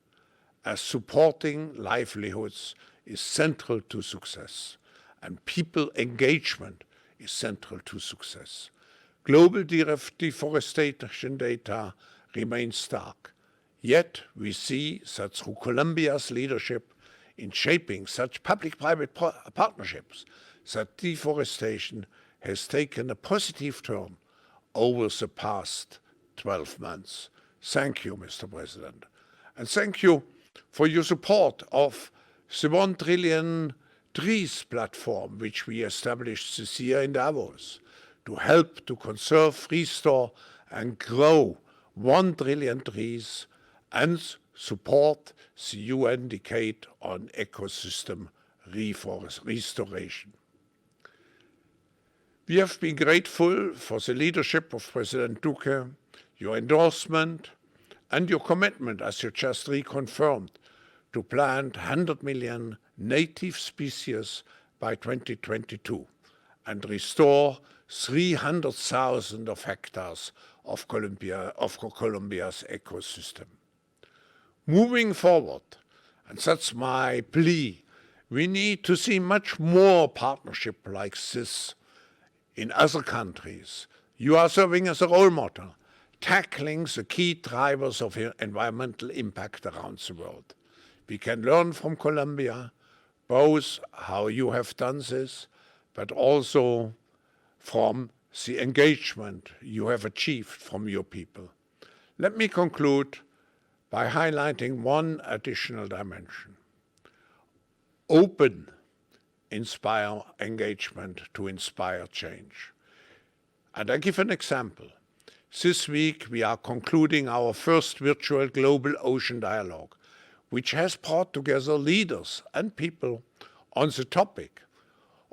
as supporting livelihoods is central to success, and people engagement is central to success. Global deforestation data remains stark, yet we see that through Colombia's leadership in shaping such public-private partnerships, that deforestation has taken a positive turn over the past 12 months. Thank you, Mr. President. And thank you for your support of the 1 trillion trees platform, which we established this year in Davos, to help to conserve, restore, and grow 1 trillion trees and support the UN Decade on Ecosystem Restoration. We have been grateful for the leadership of President Duque, your endorsement, and your commitment, as you just reconfirmed, to plant 100 million native species by 2022 and restore 300,000 hectares of Colombia's ecosystem. Moving forward, and that's my plea, we need to see much more partnership like this in other countries. You are serving as a role model, tackling the key drivers of environmental impact around the world. We can learn from Colombia, both how you have done this, but also from the engagement you have achieved from your people. Let me conclude by highlighting one additional dimension. Open inspire engagement to inspire change. And I give an example. This week we are concluding our first virtual global ocean dialogue, which has brought together leaders and people on the topic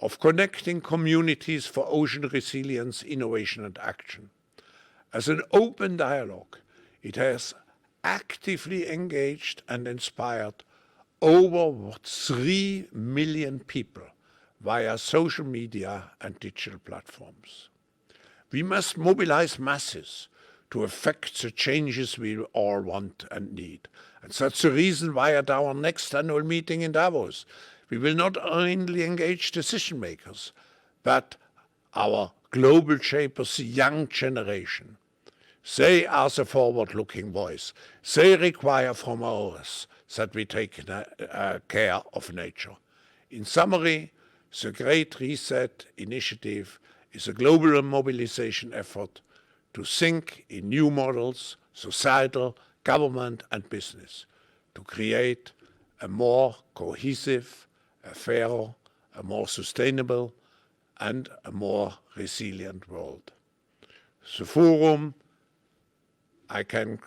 of connecting communities for ocean resilience, innovation and action. As an open dialogue, it has actively engaged and inspired over 3 million people via social media and digital platforms. We must mobilize masses to effect the changes we all want and need. And that's the reason why at our next annual meeting in Davos, we will not only engage decision makers, but our global shapers, the young generation. They are the forward-looking voice. They require from us that we take care of nature. In summary, the Great Reset Initiative is a global mobilization effort to think in new models, societal, government and business, to create a more cohesive, a fairer, a more sustainable and a more resilient world. The forum, I can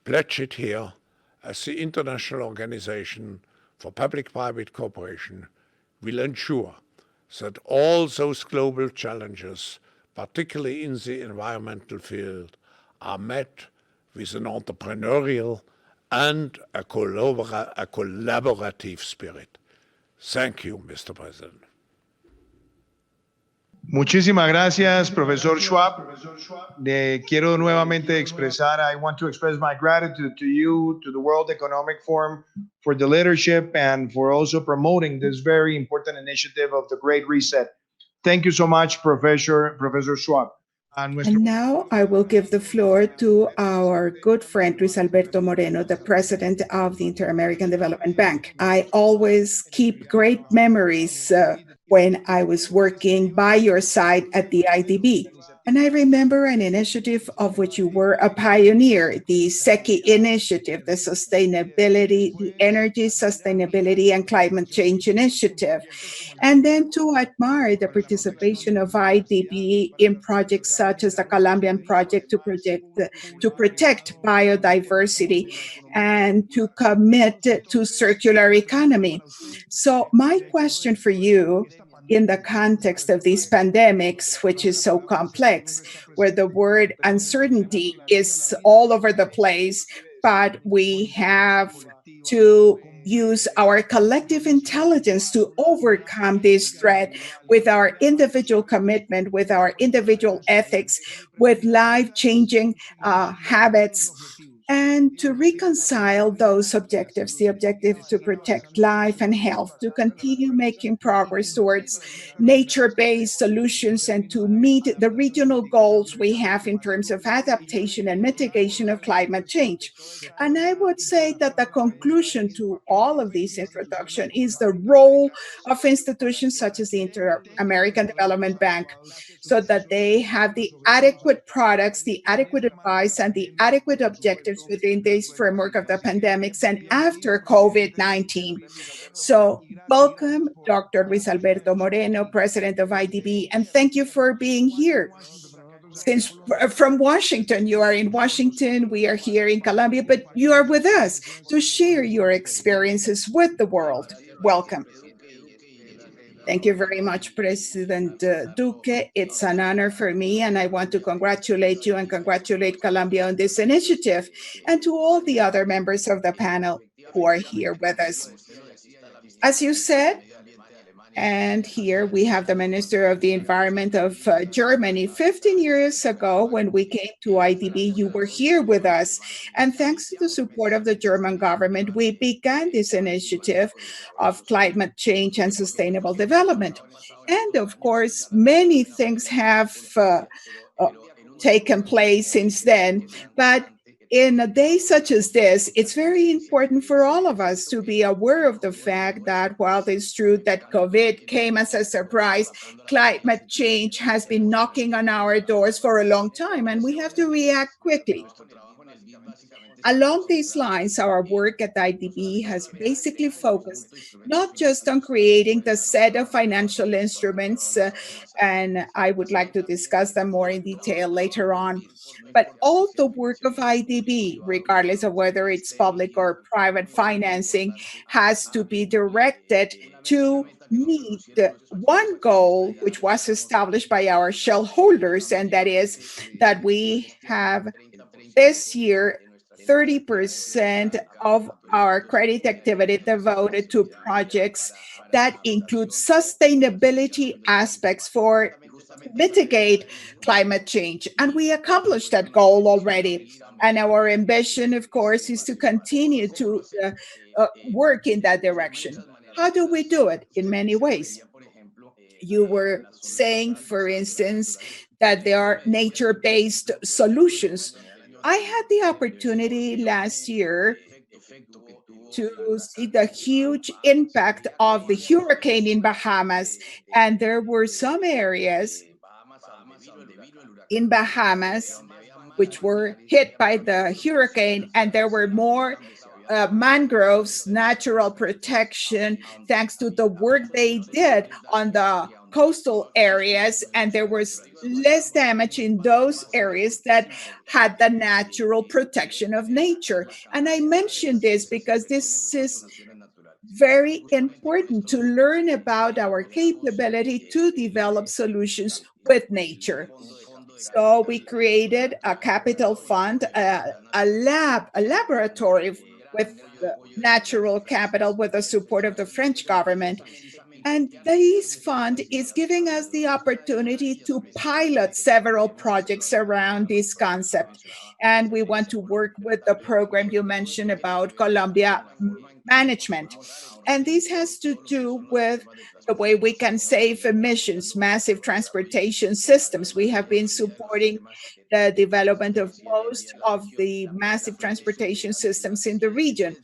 pledge it here, as the International Organization for Public-Private Cooperation will ensure that all those global challenges, particularly in the environmental field, are met with an entrepreneurial and a collaborative spirit. Thank you, Mr. President. Muchísimas gracias, Profesor Schwab. Le quiero nuevamente expresar, I want to express my gratitude to you, to the World Economic Forum, for the leadership and for also promoting this very important initiative of the Great Reset. Thank you so much, Professor Schwab. And now I will give the floor to our good friend Luis Alberto Moreno, the president of the Inter-American Development Bank. I always keep great memories when I was working by your side at the IDB. And I remember an initiative of which you were a pioneer, the SECI initiative, the Energy Sustainability and Climate Change Initiative. And then to admire the participation of IDB in projects such as the Colombian project to protect biodiversity and to commit to circular economy. So my question for you, in the context of these pandemics, which is so complex, where the word uncertainty is all over the place, but we have to use our collective intelligence to overcome this threat with our individual commitment, with our individual ethics, with life-changing habits, and to reconcile those objectives, the objective to protect life and health, to continue making progress towards nature-based solutions and to meet the regional goals we have in terms of adaptation and mitigation of climate change. And I would say that the conclusion to all of this introduction is the role of institutions such as the Inter-American Development Bank, so that they have the adequate products, the adequate advice, and the adequate objectives within this framework of the pandemics and after COVID-19. So welcome, Dr. Luis Alberto Moreno, President of IDB, and thank you for being here. Since from Washington, you are in Washington, we are here in Colombia, but you are with us to share your experiences with the world. Welcome. Thank you very much, President Duque. It's an honor for me, and I want to congratulate you and congratulate Colombia on this initiative, and to all the other members of the panel who are here with us. As you said, and here we have the Minister of the Environment of Germany. 15 years ago, when we came to IDB, you were here with us. And thanks to the support of the German government, we began this initiative of climate change and sustainable development. And of course, many things have taken place since then. But in a day such as this, it's very important for all of us to be aware of the fact that while it's true that COVID came as a surprise, climate change has been knocking on our doors for a long time, and we have to react quickly. Along these lines, our work at IDB has basically focused not just on creating the set of financial instruments, and I would like to discuss them more in detail later on, but all the work of IDB, regardless of whether it's public or private financing, has to be directed to meet one goal which was established by our shareholders, and that is that we have this year 30% of our credit activity devoted to projects that include sustainability aspects for mitigate climate change. And we accomplished that goal already. And our ambition, of course, is to continue to work in that direction. How do we do it? In many ways. You were saying, for instance, that there are nature-based solutions. I had the opportunity last year to see the huge impact of the hurricane in Bahamas, and there were some areas in Bahamas which were hit by the hurricane, and there were more mangroves, natural protection, thanks to the work they did on the coastal areas, and there was less damage in those areas that had the natural protection of nature. And I mention this because this is very important to learn about our capability to develop solutions with nature. So we created a capital fund, a laboratory with natural capital with the support of the French government. And this fund is giving us the opportunity to pilot several projects around this concept. And we want to work with the program you mentioned about Colombia management. And this has to do with the way we can save emissions, massive transportation systems. We have been supporting the development of most of the massive transportation systems in the region.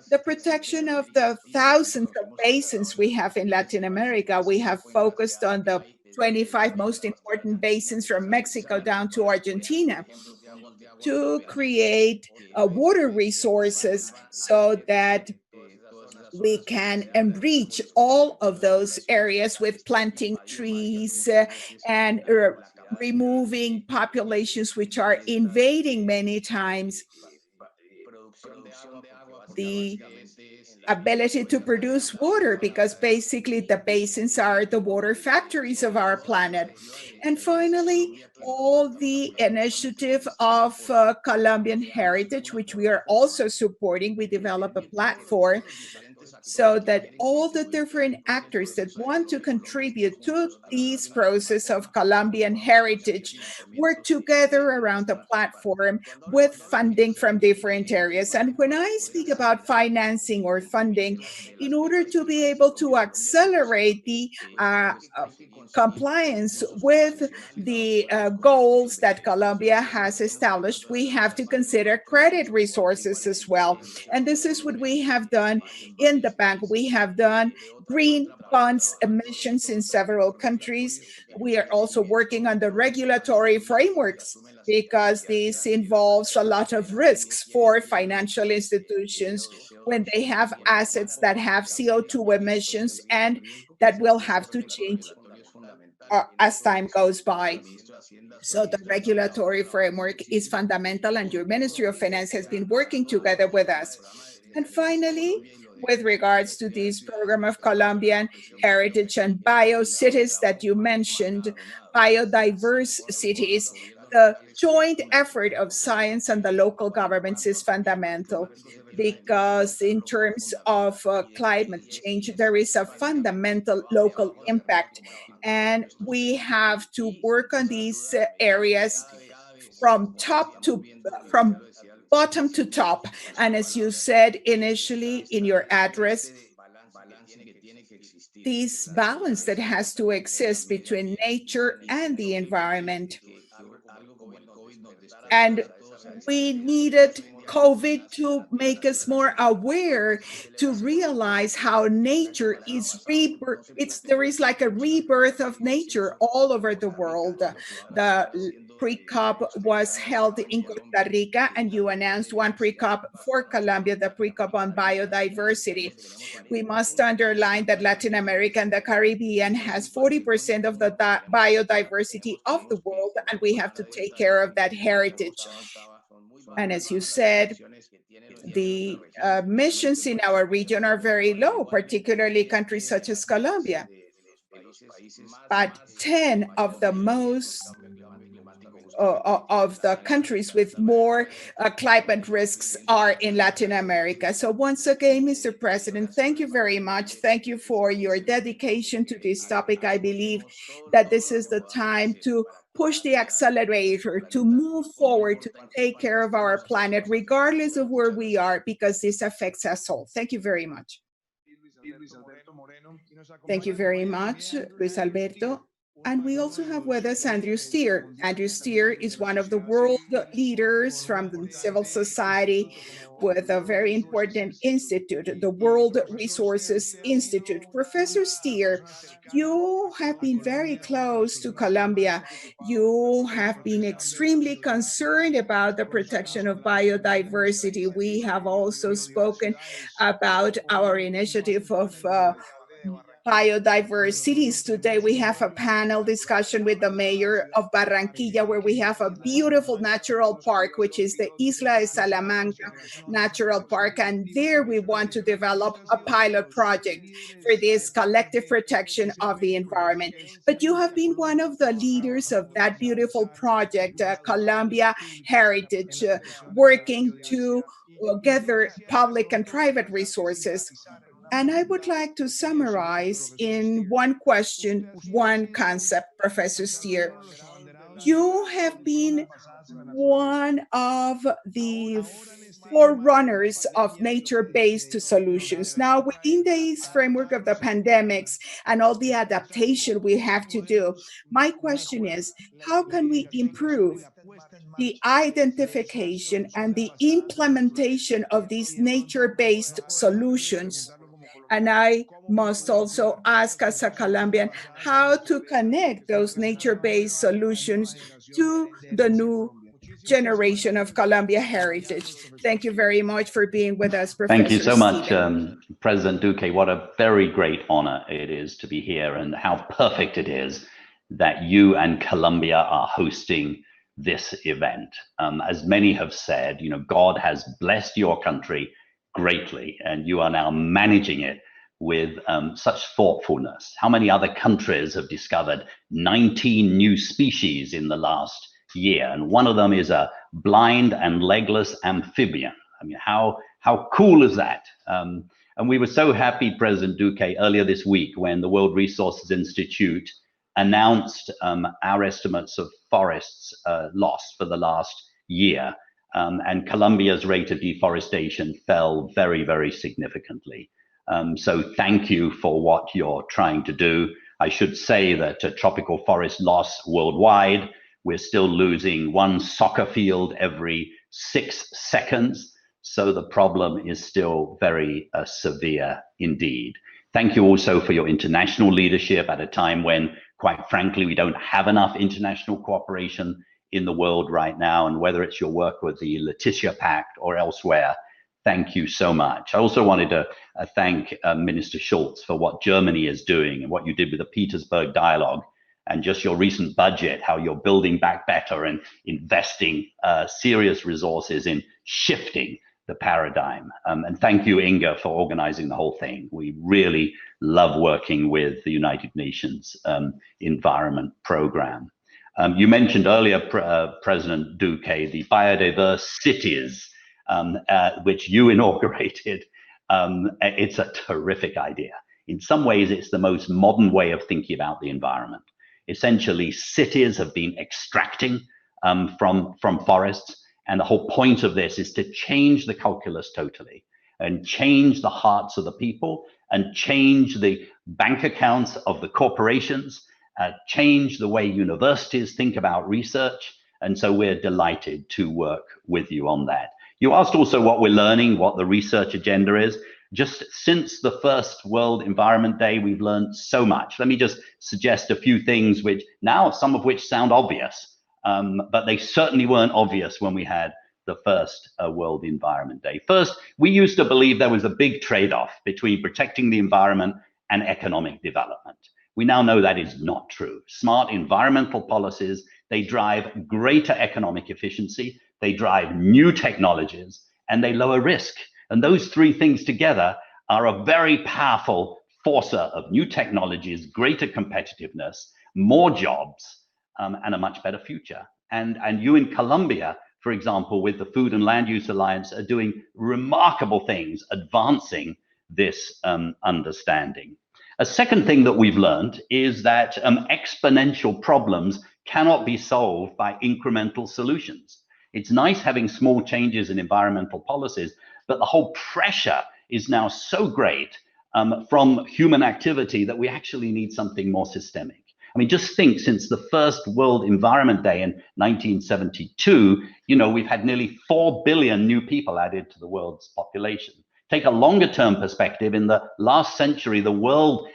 The protection of the thousands of basins we have in Latin America. We have focused on the 25 most important basins from Mexico down to Argentina to create water resources so that we can enrich all of those areas with planting trees and removing populations which are invading many times the ability to produce water, because basically the basins are the water factories of our planet. And finally, all the initiative of Colombian heritage, which we are also supporting. We develop a platform so that all the different actors that want to contribute to this process of Colombian heritage work together around the platform with funding from different areas. And when I speak about financing or funding, in order to be able to accelerate the compliance with the goals that Colombia has established, we have to consider credit resources as well. And this is what we have done in the bank. We have done green bonds emissions in several countries. We are also working on the regulatory frameworks because this involves a lot of risks for financial institutions when they have assets that have CO2 emissions and that will have to change as time goes by. So the regulatory framework is fundamental, and your Ministry of Finance has been working together with us. And finally, with regards to this program of Colombian heritage and bio cities that you mentioned, biodiverse cities, the joint effort of science and the local governments is fundamental, because in terms of climate change, there is a fundamental local impact. And we have to work on these areas from bottom to top. And as you said initially in your address, this balance that has to exist between nature and the environment. And we needed COVID to make us more aware, to realize how nature is there is like a rebirth of nature all over the world. The pre-COP was held in Costa Rica, and you announced one pre-COP for Colombia, the pre-COP on biodiversity. We must underline that Latin America and the Caribbean has 40% of the biodiversity of the world, and we have to take care of that heritage. And as you said, the emissions in our region are very low, particularly countries such as Colombia. But 10 of the most of the countries with more climate risks are in Latin America. So once again, Mr. President, thank you very much. Thank you for your dedication to this topic. I believe that this is the time to push the accelerator, to move forward, to take care of our planet, regardless of where we are, because this affects us all. Thank you very much. Thank you very much, Luis Alberto. And we also have with us Andrew Steer. Andrew Steer is one of the world leaders from the civil society with a very important institute, the World Resources Institute. Professor Steer, you have been very close to Colombia. You have been extremely concerned about the protection of biodiversity. We have also spoken about our initiative of biodiverse cities. Today, we have a panel discussion with the mayor of Barranquilla, where we have a beautiful natural park, which is the Isla de Salamanca Natural Park. And there we want to develop a pilot project for this collective protection of the environment. But you have been one of the leaders of that beautiful project, Colombia Heritage, working to gather public and private resources. And I would like to summarize in one question, one concept, Professor Steer. You have been one of the forerunners of nature-based solutions. Now, within this framework of the pandemics and all the adaptation we have to do, my question is, how can we improve the identification and the implementation of these nature-based solutions? And I must also ask, as a Colombian, how to connect those nature-based solutions to the new generation of Colombia heritage. Thank you very much for being with us, Professor Thank you so much, Steven. President Duque. What a very great honor it is to be here, and how perfect it is that you and Colombia are hosting this event. As many have said, God has blessed your country greatly, and you are now managing it with such thoughtfulness. How many other countries have discovered 19 new species in the last year? And one of them is a blind and legless amphibian. I mean, how cool is that? And we were so happy, President Duque, earlier this week when the World Resources Institute announced our estimates of forests lost for the last year. And Colombia's rate of deforestation fell very, very significantly. So thank you for what you're trying to do. I should say that tropical forest loss worldwide, we're still losing one soccer field every 6 seconds. So the problem is still very severe indeed. Thank you also for your international leadership at a time when, quite frankly, we don't have enough international cooperation in the world right now. And whether it's your work with the Letitia Pact or elsewhere, thank you so much. I also wanted to thank Minister Schultz for what Germany is doing and what you did with the Petersburg Dialogue, and just your recent budget, how you're building back better and investing serious resources in shifting the paradigm. And thank you, Inga, for organizing the whole thing. We really love working with the United Nations Environment Program. You mentioned earlier, President Duque, the biodiverse cities, which you inaugurated. It's a terrific idea. In some ways, it's the most modern way of thinking about the environment. Essentially, cities have been extracting from forests, and the whole point of this is to change the calculus totally and change the hearts of the people and change the bank accounts of the corporations, change the way universities think about research. And so we're delighted to work with you on that. You asked also what we're learning, what the research agenda is. Just since the first World Environment Day, we've learned so much. Let me just suggest a few things, which now some of which sound obvious, but they certainly weren't obvious when we had the first World Environment Day. First, we used to believe there was a big trade-off between protecting the environment and economic development. We now know that is not true. Smart environmental policies, they drive greater economic efficiency, they drive new technologies, and they lower risk. And those three things together are a very powerful forcer of new technologies, greater competitiveness, more jobs, and a much better future. And you in Colombia, for example, with the Food and Land Use Alliance, are doing remarkable things, advancing this understanding. A second thing that we've learned is that exponential problems cannot be solved by incremental solutions. It's nice having small changes in environmental policies, but the whole pressure is now so great from human activity that we actually need something more systemic. I mean, just think, since the first World Environment Day in 1972, we've had nearly 4 billion new people added to the world's population. Take a longer term perspective, in the last century, the world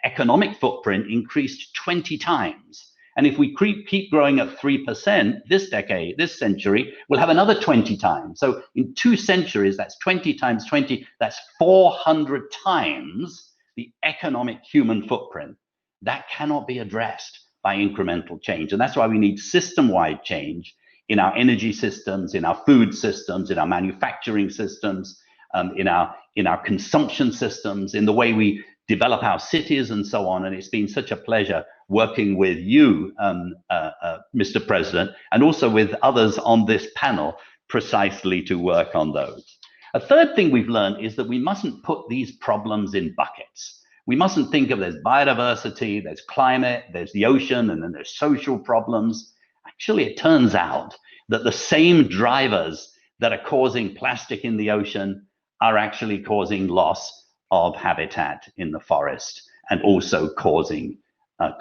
economic footprint increased 20 times. And if we keep growing at 3% this century, we'll have another 20 times. So in 2 centuries, that's 20 times 20, that's 400 times the economic human footprint. That cannot be addressed by incremental change. And that's why we need system-wide change in our energy systems, in our food systems, in our manufacturing systems, in our consumption systems, in the way we develop our cities and so on. And it's been such a pleasure working with you, Mr. President, and also with others on this panel precisely to work on those. A third thing we've learned is that we mustn't put these problems in buckets. We mustn't think of there's biodiversity, there's climate, there's the ocean, and then there's social problems. Actually, it turns out that the same drivers that are causing plastic in the ocean are actually causing loss of habitat in the forest and also causing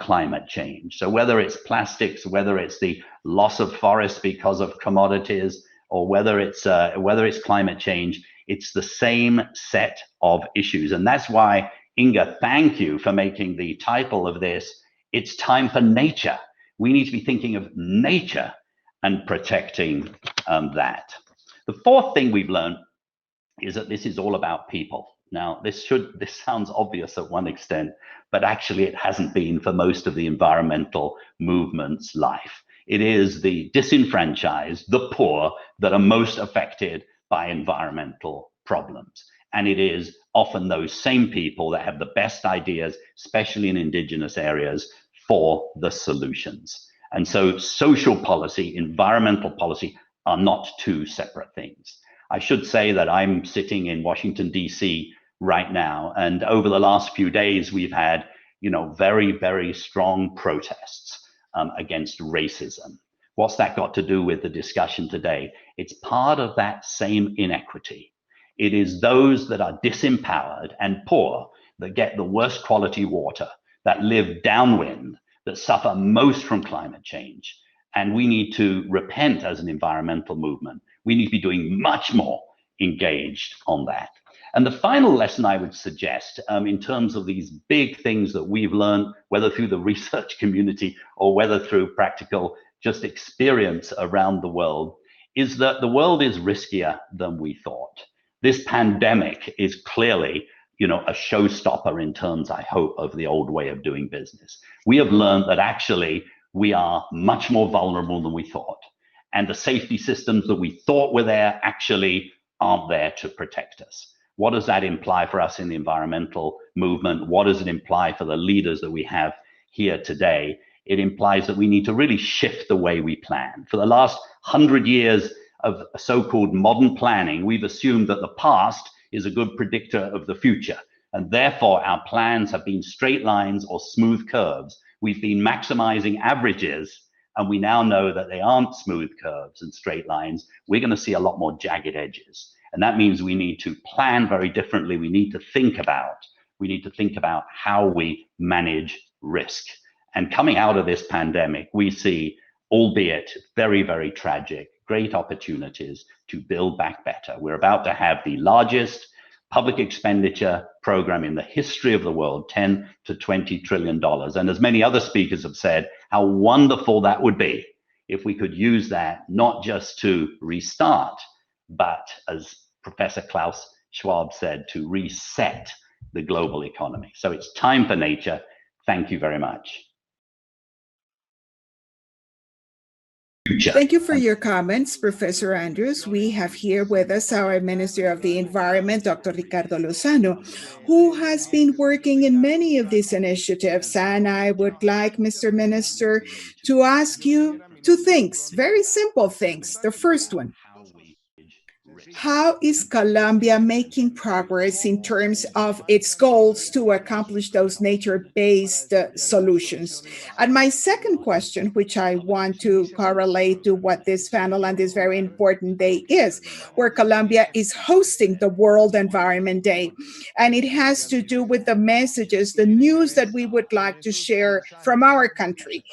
climate change. So whether it's plastics, whether it's the loss of forests because of commodities, or whether it's climate change, it's the same set of issues. And that's why, Inga, thank you for making the title of this, It's Time for Nature. We need to be thinking of nature and protecting that. The fourth thing we've learned is that this is all about people. Now, this sounds obvious at one extent, but actually it hasn't been for most of the environmental movement's life. It is the disenfranchised, the poor, that are most affected by environmental problems. And it is often those same people that have the best ideas, especially in indigenous areas, for the solutions. And so social policy, environmental policy are not two separate things. I should say that I'm sitting in Washington, D.C. right now, and over the last few days, we've had, very, very strong protests against racism. What's that got to do with the discussion today? It's part of that same inequity. It is those that are disempowered and poor that get the worst quality water, that live downwind, that suffer most from climate change. And we need to repent as an environmental movement. We need to be doing much more engaged on that. And the final lesson I would suggest in terms of these big things that we've learned, whether through the research community or whether through practical just experience around the world, is that the world is riskier than we thought. This pandemic is clearly, a showstopper in terms, I hope, of the old way of doing business. We have learned that actually we are much more vulnerable than we thought. And the safety systems that we thought were there actually aren't there to protect us. What does that imply for us in the environmental movement? What does it imply for the leaders that we have here today? It implies that we need to really shift the way we plan. For the last 100 years of so-called modern planning, we've assumed that the past is a good predictor of the future. And therefore, our plans have been straight lines or smooth curves. We've been maximizing averages, and we now know that they aren't smooth curves and straight lines. We're going to see a lot more jagged edges. And that means we need to plan very differently. We need to think about how we manage risk. And coming out of this pandemic, we see, albeit very, very tragic, great opportunities to build back better. We're about to have the largest public expenditure program in the history of the world, $10 to $20 trillion. And as many other speakers have said, how wonderful that would be if we could use that not just to restart, but as Professor Klaus Schwab said, to reset the global economy. So it's time for nature. Thank you very much. future. Thank you for your comments, Professor Andrews. We have here with us our Minister of the Environment, Dr. Ricardo Lozano, who has been working in many of these initiatives. And I would like, Mr. Minister, to ask you two things, very simple things. The first one, how is Colombia making progress in terms of its goals to accomplish those nature-based solutions? And my second question, which I want to correlate to what this panel and this very important day is, where Colombia is hosting the World Environment Day. And it has to do with the messages, the news that we would like to share from our country.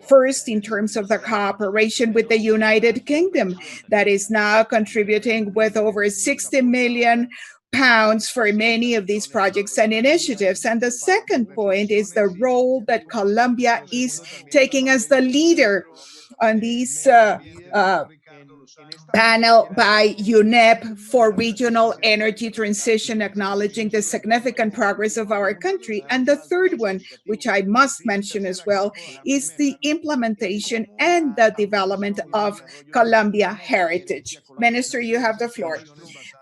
First, in terms of the cooperation with the United Kingdom, that is now contributing with over 60 million pounds for many of these projects and initiatives. And the second point is the role that Colombia is taking as the leader on these panel by UNEP for regional energy transition, acknowledging the significant progress of our country. And the third one, which I must mention as well, is the implementation and the development of Colombia heritage. Minister, you have the floor.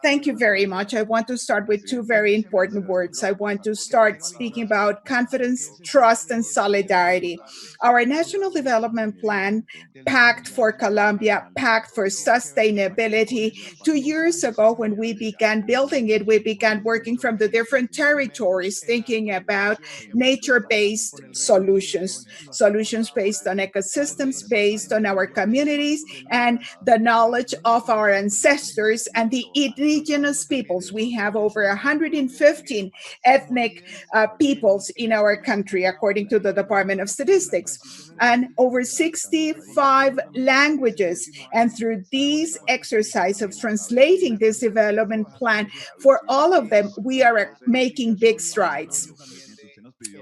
Thank you very much. I want to start with two very important words. I want to start speaking about confidence, trust, and solidarity. Our National Development Plan, Pact for Colombia, Pact for Sustainability, 2 years ago when we began building it, we began working from the different territories, thinking about nature-based solutions, solutions based on ecosystems, based on our communities, and the knowledge of our ancestors and the indigenous peoples. We have over 115 ethnic peoples in our country, according to the Department of Statistics, and over 65 languages. And through these exercise of translating this development plan for all of them, we are making big strides.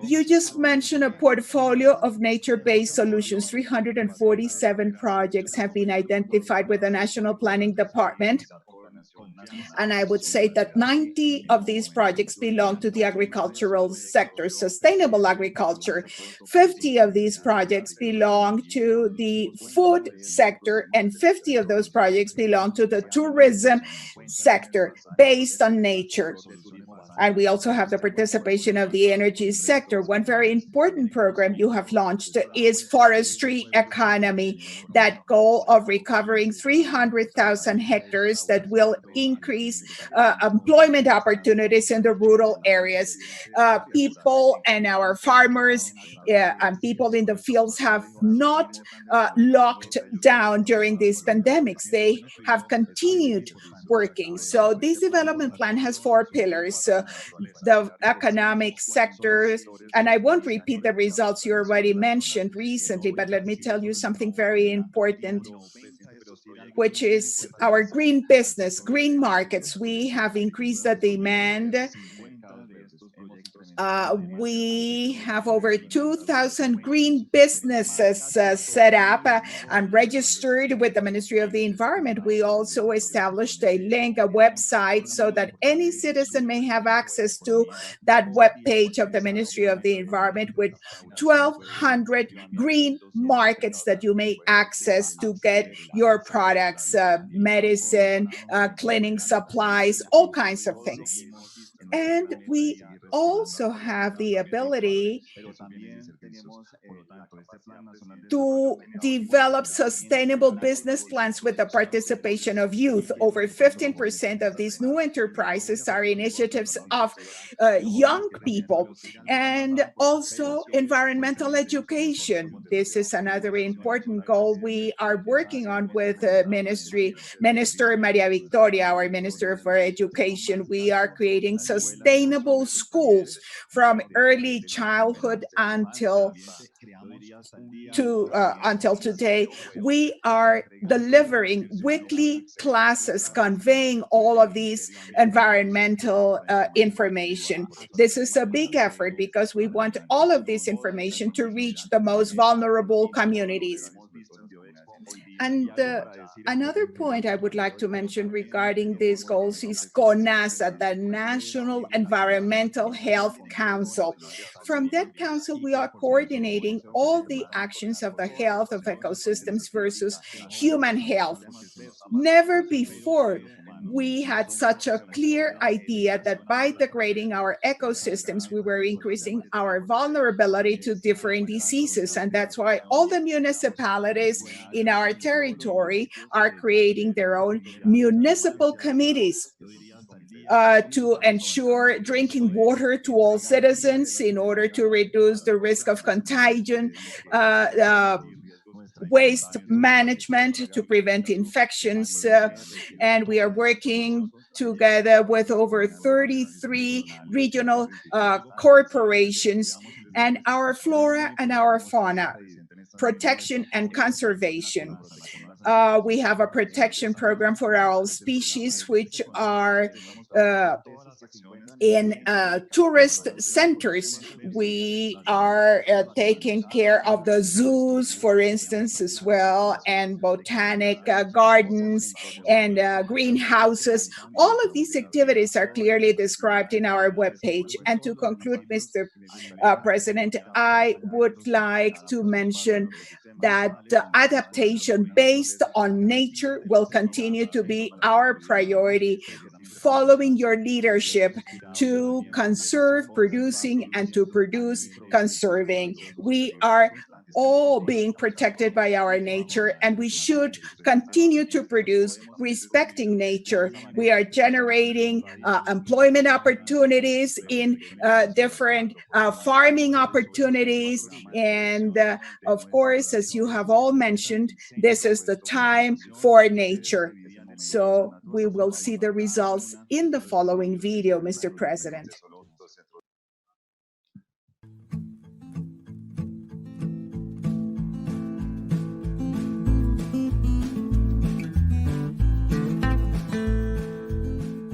You just mentioned a portfolio of nature-based solutions. 347 projects have been identified with the National Planning Department. And I would say that 90 of these projects belong to the agricultural sector, sustainable agriculture. 50 of these projects belong to the food sector, and 50 of those projects belong to the tourism sector based on nature. And we also have the participation of the energy sector. One very important program you have launched is Forestry Economy, that goal of recovering 300,000 hectares that will increase employment opportunities in the rural areas. People and our farmers and people in the fields have not locked down during these pandemics. They have continued working. So this development plan has 4 pillars. The economic sectors, and I won't repeat the results you already mentioned recently, but let me tell you something very important, which is our green business, green markets. We have increased the demand. We have over 2,000 green businesses set up and registered with the Ministry of the Environment. We also established a link, a website, so that any citizen may have access to that web page of the Ministry of the Environment with 1,200 green markets that you may access to get your products, medicine, cleaning supplies, all kinds of things. And we also have the ability to develop sustainable business plans with the participation of youth. Over 15% of these new enterprises are initiatives of young people, and also environmental education. This is another important goal we are working on with Minister Maria Victoria, our Minister for Education. We are creating sustainable schools from early childhood until today. We are delivering weekly classes conveying all of these environmental information. This is a big effort because we want all of this information to reach the most vulnerable communities. And another point I would like to mention regarding these goals is CONASA, the National Environmental Health Council. From that council, we are coordinating all the actions of the health of ecosystems versus human health. Never before we had such a clear idea that by degrading our ecosystems, we were increasing our vulnerability to different diseases. And that's why all the municipalities in our territory are creating their own municipal committees to ensure drinking water to all citizens in order to reduce the risk of contagion, waste management to prevent infections, and we are working together with over 33 regional corporations, and our flora and our fauna protection and conservation. We have a protection program for our species, which are in tourist centers. We are taking care of the zoos, for instance, as well, and botanic gardens and greenhouses. All of these activities are clearly described in our webpage. And to conclude, Mr. President, I would like to mention that adaptation based on nature will continue to be our priority, following your leadership to conserve producing and to produce conserving. We are all being protected by our nature, and we should continue to produce respecting nature. We are generating employment opportunities in different farming opportunities. And of course, as you have all mentioned, this is the time for nature. So we will see the results in the following video, Mr. President.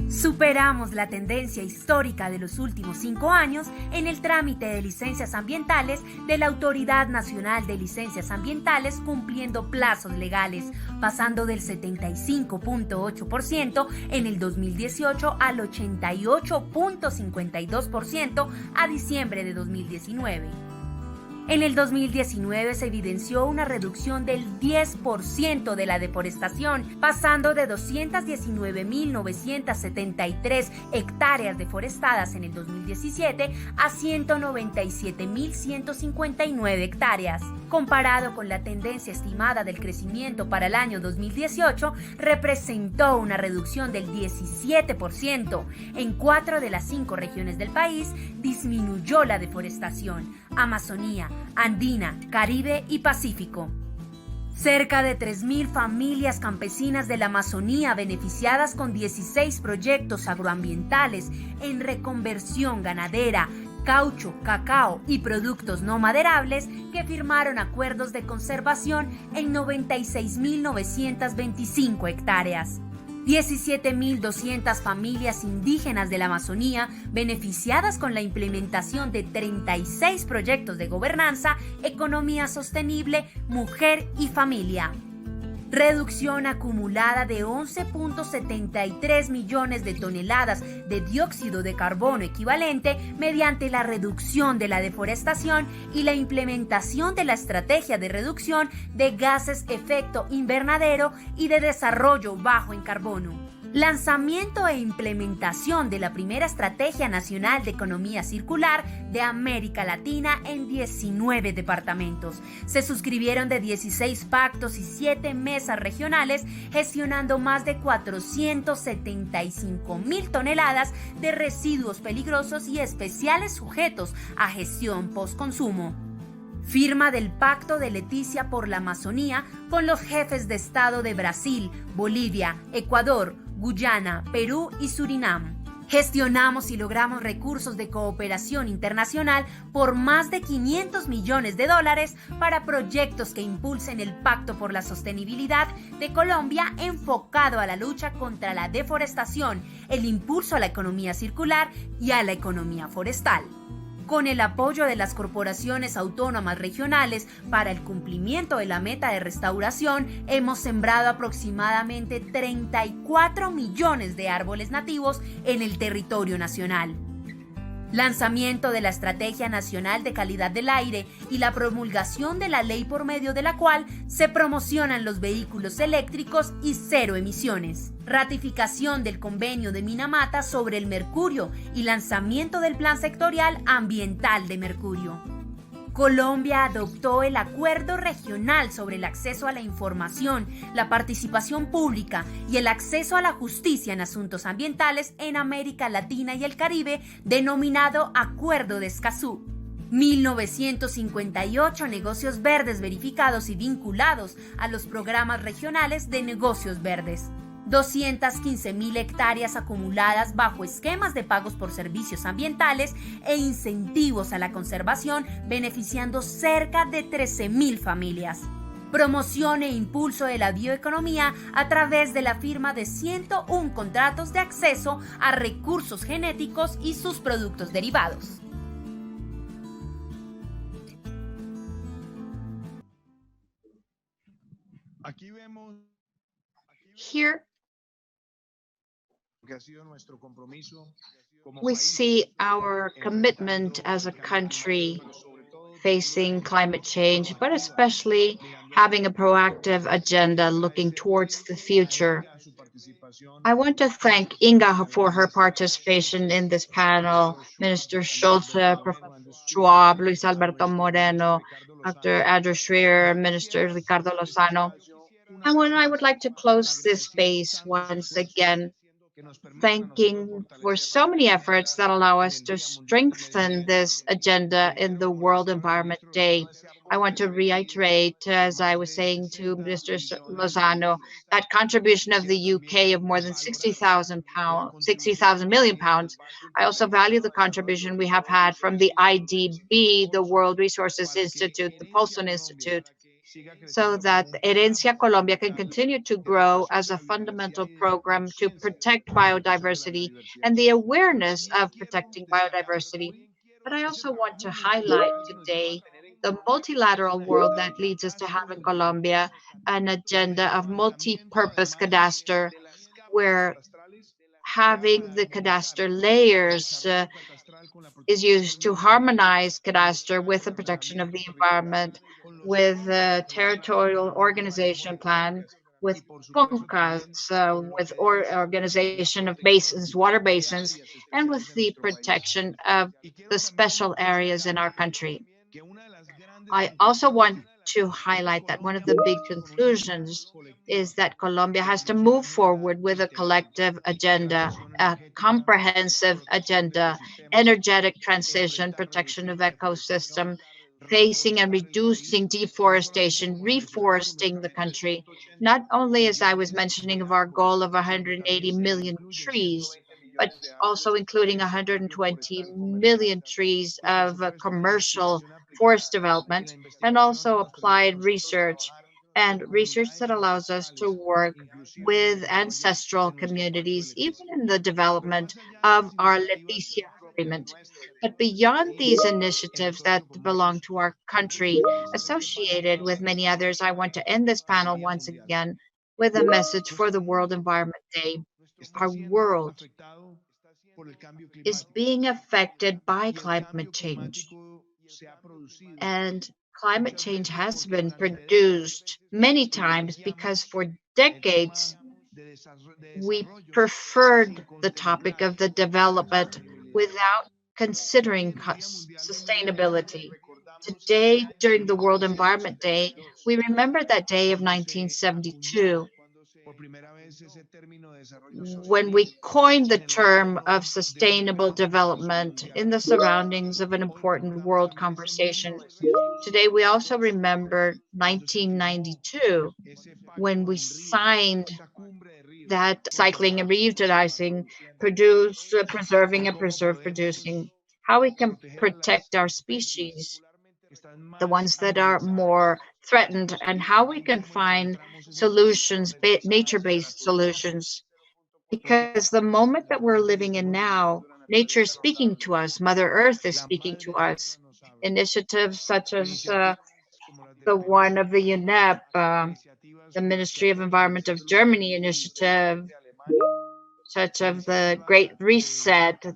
Superamos la tendencia histórica de los últimos 5 años en el trámite de licencias ambientales de la Autoridad Nacional de Licencias Ambientales, cumpliendo plazos legales, pasando del 75.8% en el 2018 al 88.52% a diciembre de 2019. En el 2019 se evidenció una reducción del 10% de la deforestación, pasando de 219.973 hectáreas deforestadas en el 2017 a 197.159 hectáreas. Comparado con la tendencia estimada del crecimiento para el año 2018, representó una reducción del 17%. En 4 de las 5 regiones del país disminuyó la deforestación: Amazonía, Andina, Caribe y Pacífico. Cerca de 3.000 familias campesinas de la Amazonía beneficiadas con 16 proyectos agroambientales en reconversión ganadera, caucho, cacao y productos no maderables, que firmaron acuerdos de conservación en 96.925 hectáreas. 17.200 familias indígenas de la Amazonía beneficiadas con la implementación de 36 proyectos de gobernanza, economía sostenible, mujer y familia. Reducción acumulada de 11.73 millones de toneladas de dióxido de carbono equivalente mediante la reducción de la deforestación y la implementación de la estrategia de reducción de gases efecto invernadero y de desarrollo bajo en carbono. Lanzamiento e implementación de la primera Estrategia Nacional de Economía Circular de América Latina en 19 departamentos. Se suscribieron de 16 pactos y 7 mesas regionales, gestionando más de 475.000 toneladas de residuos peligrosos y especiales sujetos a gestión postconsumo. Firma del Pacto de Leticia por la Amazonía con los jefes de Estado de Brasil, Bolivia, Ecuador, Guyana, Perú y Surinam. Gestionamos y logramos recursos de cooperación internacional por más de $500 millones para proyectos que impulsen el Pacto por la Sostenibilidad de Colombia, enfocado a la lucha contra la deforestación, el impulso a la economía circular y a la economía forestal. Con el apoyo de las corporaciones autónomas regionales para el cumplimiento de la meta de restauración, hemos sembrado aproximadamente 34 millones de árboles nativos en el territorio nacional. Lanzamiento de la Estrategia Nacional de Calidad del Aire y la promulgación de la ley por medio de la cual se promocionan los vehículos eléctricos y cero emisiones. Ratificación del Convenio de Minamata sobre el mercurio y lanzamiento del Plan Sectorial Ambiental de Mercurio. Colombia adoptó el Acuerdo Regional sobre el acceso a la información, la participación pública y el acceso a la justicia en asuntos ambientales en América Latina y el Caribe, denominado Acuerdo de Escazú. 1958 negocios verdes verificados y vinculados a los programas regionales de negocios verdes. 215.000 hectáreas acumuladas bajo esquemas de pagos por servicios ambientales e incentivos a la conservación, beneficiando cerca de 13.000 familias. Promoción e impulso de la bioeconomía a través de la firma de 101 contratos de acceso a recursos genéticos y sus productos derivados. Here we see our commitment as a country facing climate change, but especially having a proactive agenda looking towards the future. I want to thank Inga for her participation in this panel, Minister Schultz, Professor Schwab, Luis Alberto Moreno, Dr. Andrew Schreier, Minister Ricardo Lozano. And I would like to close this space once again, thanking for so many efforts that allow us to strengthen this agenda in the World Environment Day. I want to reiterate, as I was saying to Mr. Lozano, that contribution of the UK of more than 60,000 million pounds. I also value the contribution we have had from the IDB, the World Resources Institute, the Paulson Institute, so that Herencia Colombia can continue to grow as a fundamental program to protect biodiversity and the awareness of protecting biodiversity. But I also want to highlight today the multilateral world that leads us to have in Colombia an agenda of multi-purpose cadastre, where having the cadastre layers is used to harmonize cadastre with the protection of the environment, with a territorial organization plan, with PONCAs, with organization of basins, water basins, and with the protection of the special areas in our country. I also want to highlight that one of the big conclusions is that Colombia has to move forward with a collective agenda, a comprehensive agenda, energetic transition, protection of ecosystem, facing and reducing deforestation, reforesting the country, not only, as I was mentioning, of our goal of 180 million trees, but also including 120 million trees of commercial forest development, and also applied research, and research that allows us to work with ancestral communities, even in the development of our Leticia agreement. But beyond these initiatives that belong to our country, associated with many others, I want to end this panel once again with a message for the World Environment Day. Our world is being affected by climate change. And climate change has been produced many times because for decades we preferred the topic of the development without considering sustainability. Today, during the World Environment Day, we remember that day of 1972, when we coined the term of sustainable development in the surroundings of an important world conversation. Today, we also remember 1992, when we signed that cycling and reutilizing, produce, preserving, and preserve producing, how we can protect our species, the ones that are more threatened, and how we can find solutions, nature-based solutions. Because the moment that we're living in now nature is speaking to us. Mother Earth is speaking to us. Initiatives such as the one of the UNEP, the Ministry of Environment of Germany initiative, such as the Great Reset, to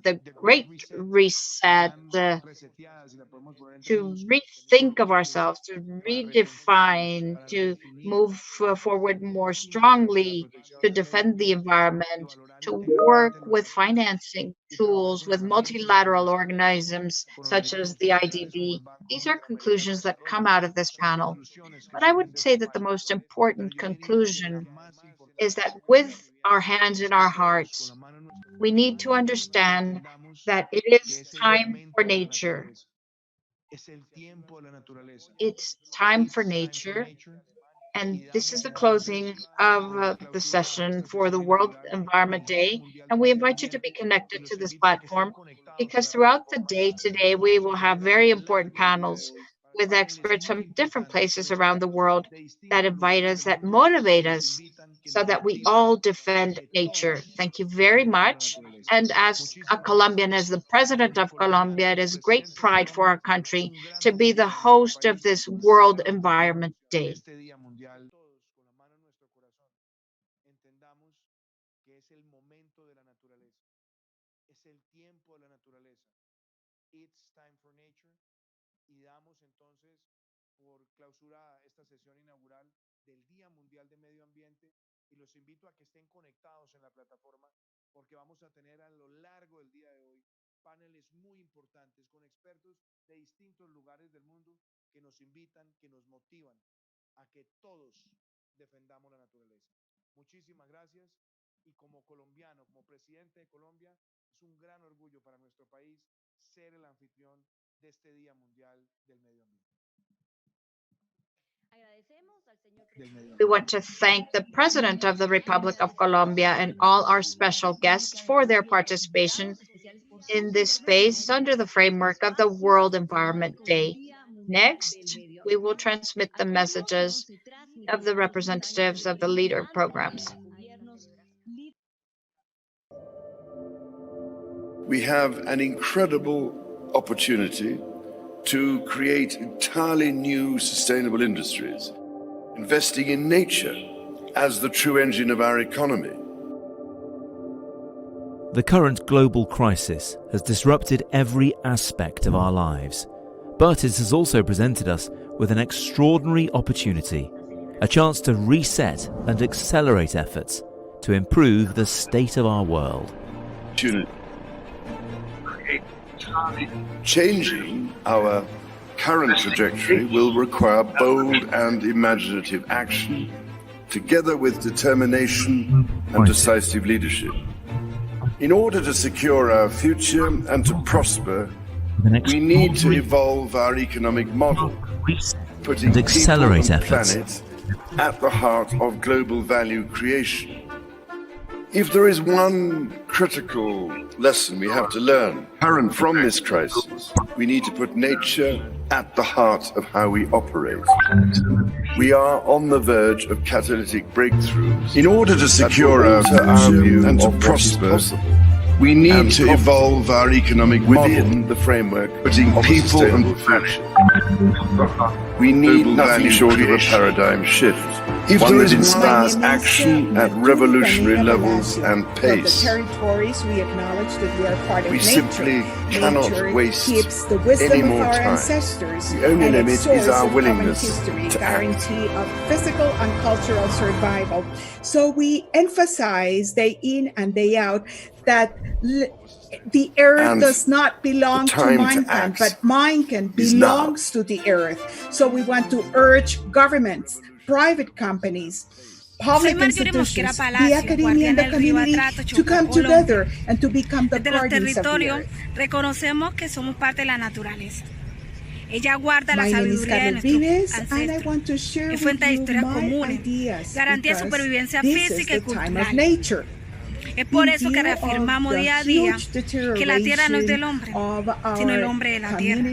rethink of ourselves, to redefine, to move forward more strongly, to defend the environment, to work with financing tools, with multilateral organisms such as the IDB. These are conclusions that come out of this panel. But I would say that the most important conclusion is that with our hands in our hearts, we need to understand that it is time for nature. It's time for nature. And this is the closing of the session for the World Environment Day. And we invite you to be connected to this platform because throughout the day today, we will have very important panels with experts from different places around the world that invite us, that motivate us, so that we all defend nature. Thank you very much. And as a Colombian, as the president of Colombia, it is great pride for our country to be the host of this World Environment Day. porque vamos a tener a lo largo del día de hoy paneles muy importantes con expertos de distintos lugares del mundo que nos invitan, que nos motivan a que todos defendamos la naturaleza. Muchísimas gracias y como colombiano, como presidente de Colombia, es un gran orgullo para nuestro país ser el anfitrión de este Día Mundial del Medio Ambiente. We want to thank the President of the Republic of Colombia and all our special guests for their participation in this space under the framework of the World Environment Day. Next, we will transmit the messages of the representatives of the leader programs. We have an incredible opportunity to create entirely new sustainable industries, investing in nature as the true engine of our economy. The current global crisis has disrupted every aspect of our lives, but it has also presented us with an extraordinary opportunity, a chance to reset and accelerate efforts to improve the state of our world. Changing our current trajectory will require bold and imaginative action, together with determination and decisive leadership. In order to secure our future and to prosper, we need to evolve our economic model, putting and accelerate people and efforts planet at the heart of global value creation. If there is one critical lesson we have to learn from this crisis, we need to put nature at the heart of how we operate. We are on the verge of catalytic breakthroughs. In order to secure our future and to prosper, we need to evolve our economic within the framework, putting people and planet. We need nothing short of a paradigm shift. If there is inspires action at revolutionary levels and pace, the territories we acknowledge that we are part of we nature. simply cannot Nature waste keeps the wisdom any of more our time. ancestors The only and limit its is source our of willingness common history, to act. guarantee of physical and cultural survival. So we emphasize day in and day out that the earth And does not belong the to time to mankind, act but mankind is now. belongs to the earth. So we want to urge governments, private companies, public institutions, the academia and the community to come together and to become the guardians of the earth. Reconocemos que somos parte de la naturaleza. Ella guarda la My name is sabiduría de Carol nuestros Vives, and I ancestros. want to share Es with fuente de you historias my comunes. ideas Garantía de because supervivencia this is física y the time of cultural. nature. Es por eso que reafirmamos día a día que la tierra no es del hombre, sino el hombre de la tierra.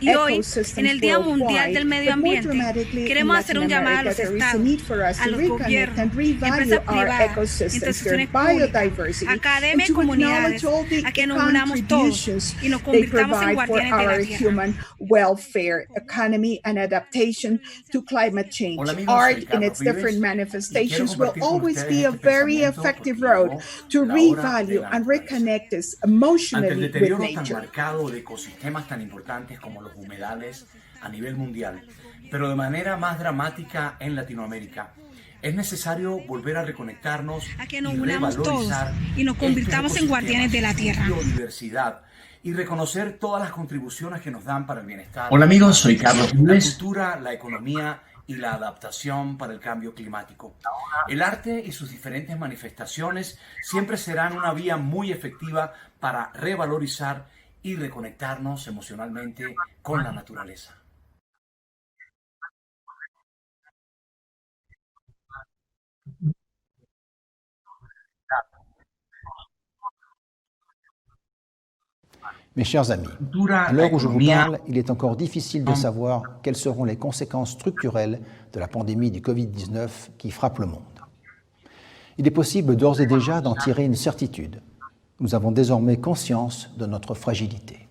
Y hoy, en el Día Mundial del Medio Ambiente, queremos hacer un llamado a los estados, a los gobiernos, empresas privadas, instituciones públicas, academias y comunidades, a que nos unamos todos y nos convirtamos en guardianes de la tierra. Human welfare, economy, and adaptation to climate change. Art in its different manifestations will always be a very effective road to revalue and reconnect us emotionally Ante el with deterioro tan nature. marcado de ecosistemas tan importantes como los humedales a nivel mundial, pero de manera más dramática en Latinoamérica, es necesario volver a reconectarnos A que nos unamos todos y nos convirtamos en guardianes de la tierra. Biodiversidad y reconocer todas las contribuciones que nos dan para el bienestar. Hola amigos, soy Carlos La Luis. cultura, la economía y la adaptación para el cambio climático. El arte y sus diferentes manifestaciones siempre serán una vía muy efectiva para revalorizar y reconectarnos emocionalmente con la naturaleza. Mes chers amis, à l'heure où je vous parle, il est encore difficile de savoir quelles seront les conséquences structurelles de la pandémie du Covid-19 qui frappe le monde. Il est possible d'ores et déjà d'en tirer une certitude. Nous avons désormais conscience de notre fragilité.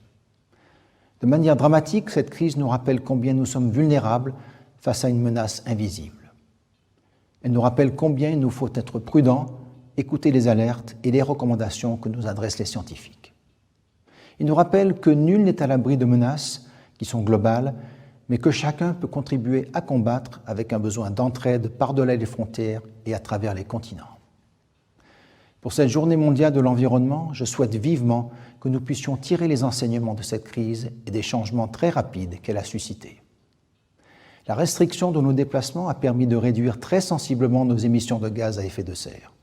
De manière dramatique, cette crise nous rappelle combien nous sommes vulnérables face à une menace invisible. Elle nous rappelle combien il nous faut être prudents, écouter les alertes et les recommandations que nous adressent les scientifiques. Il nous rappelle que nul n'est à l'abri de menaces qui sont globales, mais que chacun peut contribuer à combattre avec un besoin d'entraide par-delà les frontières et à travers les continents. Pour cette journée mondiale de l'environnement, je souhaite vivement que nous puissions tirer les enseignements de cette crise et des changements très rapides qu'elle a suscités. La restriction de nos déplacements a permis de réduire très sensiblement nos émissions de gaz à effet de serre.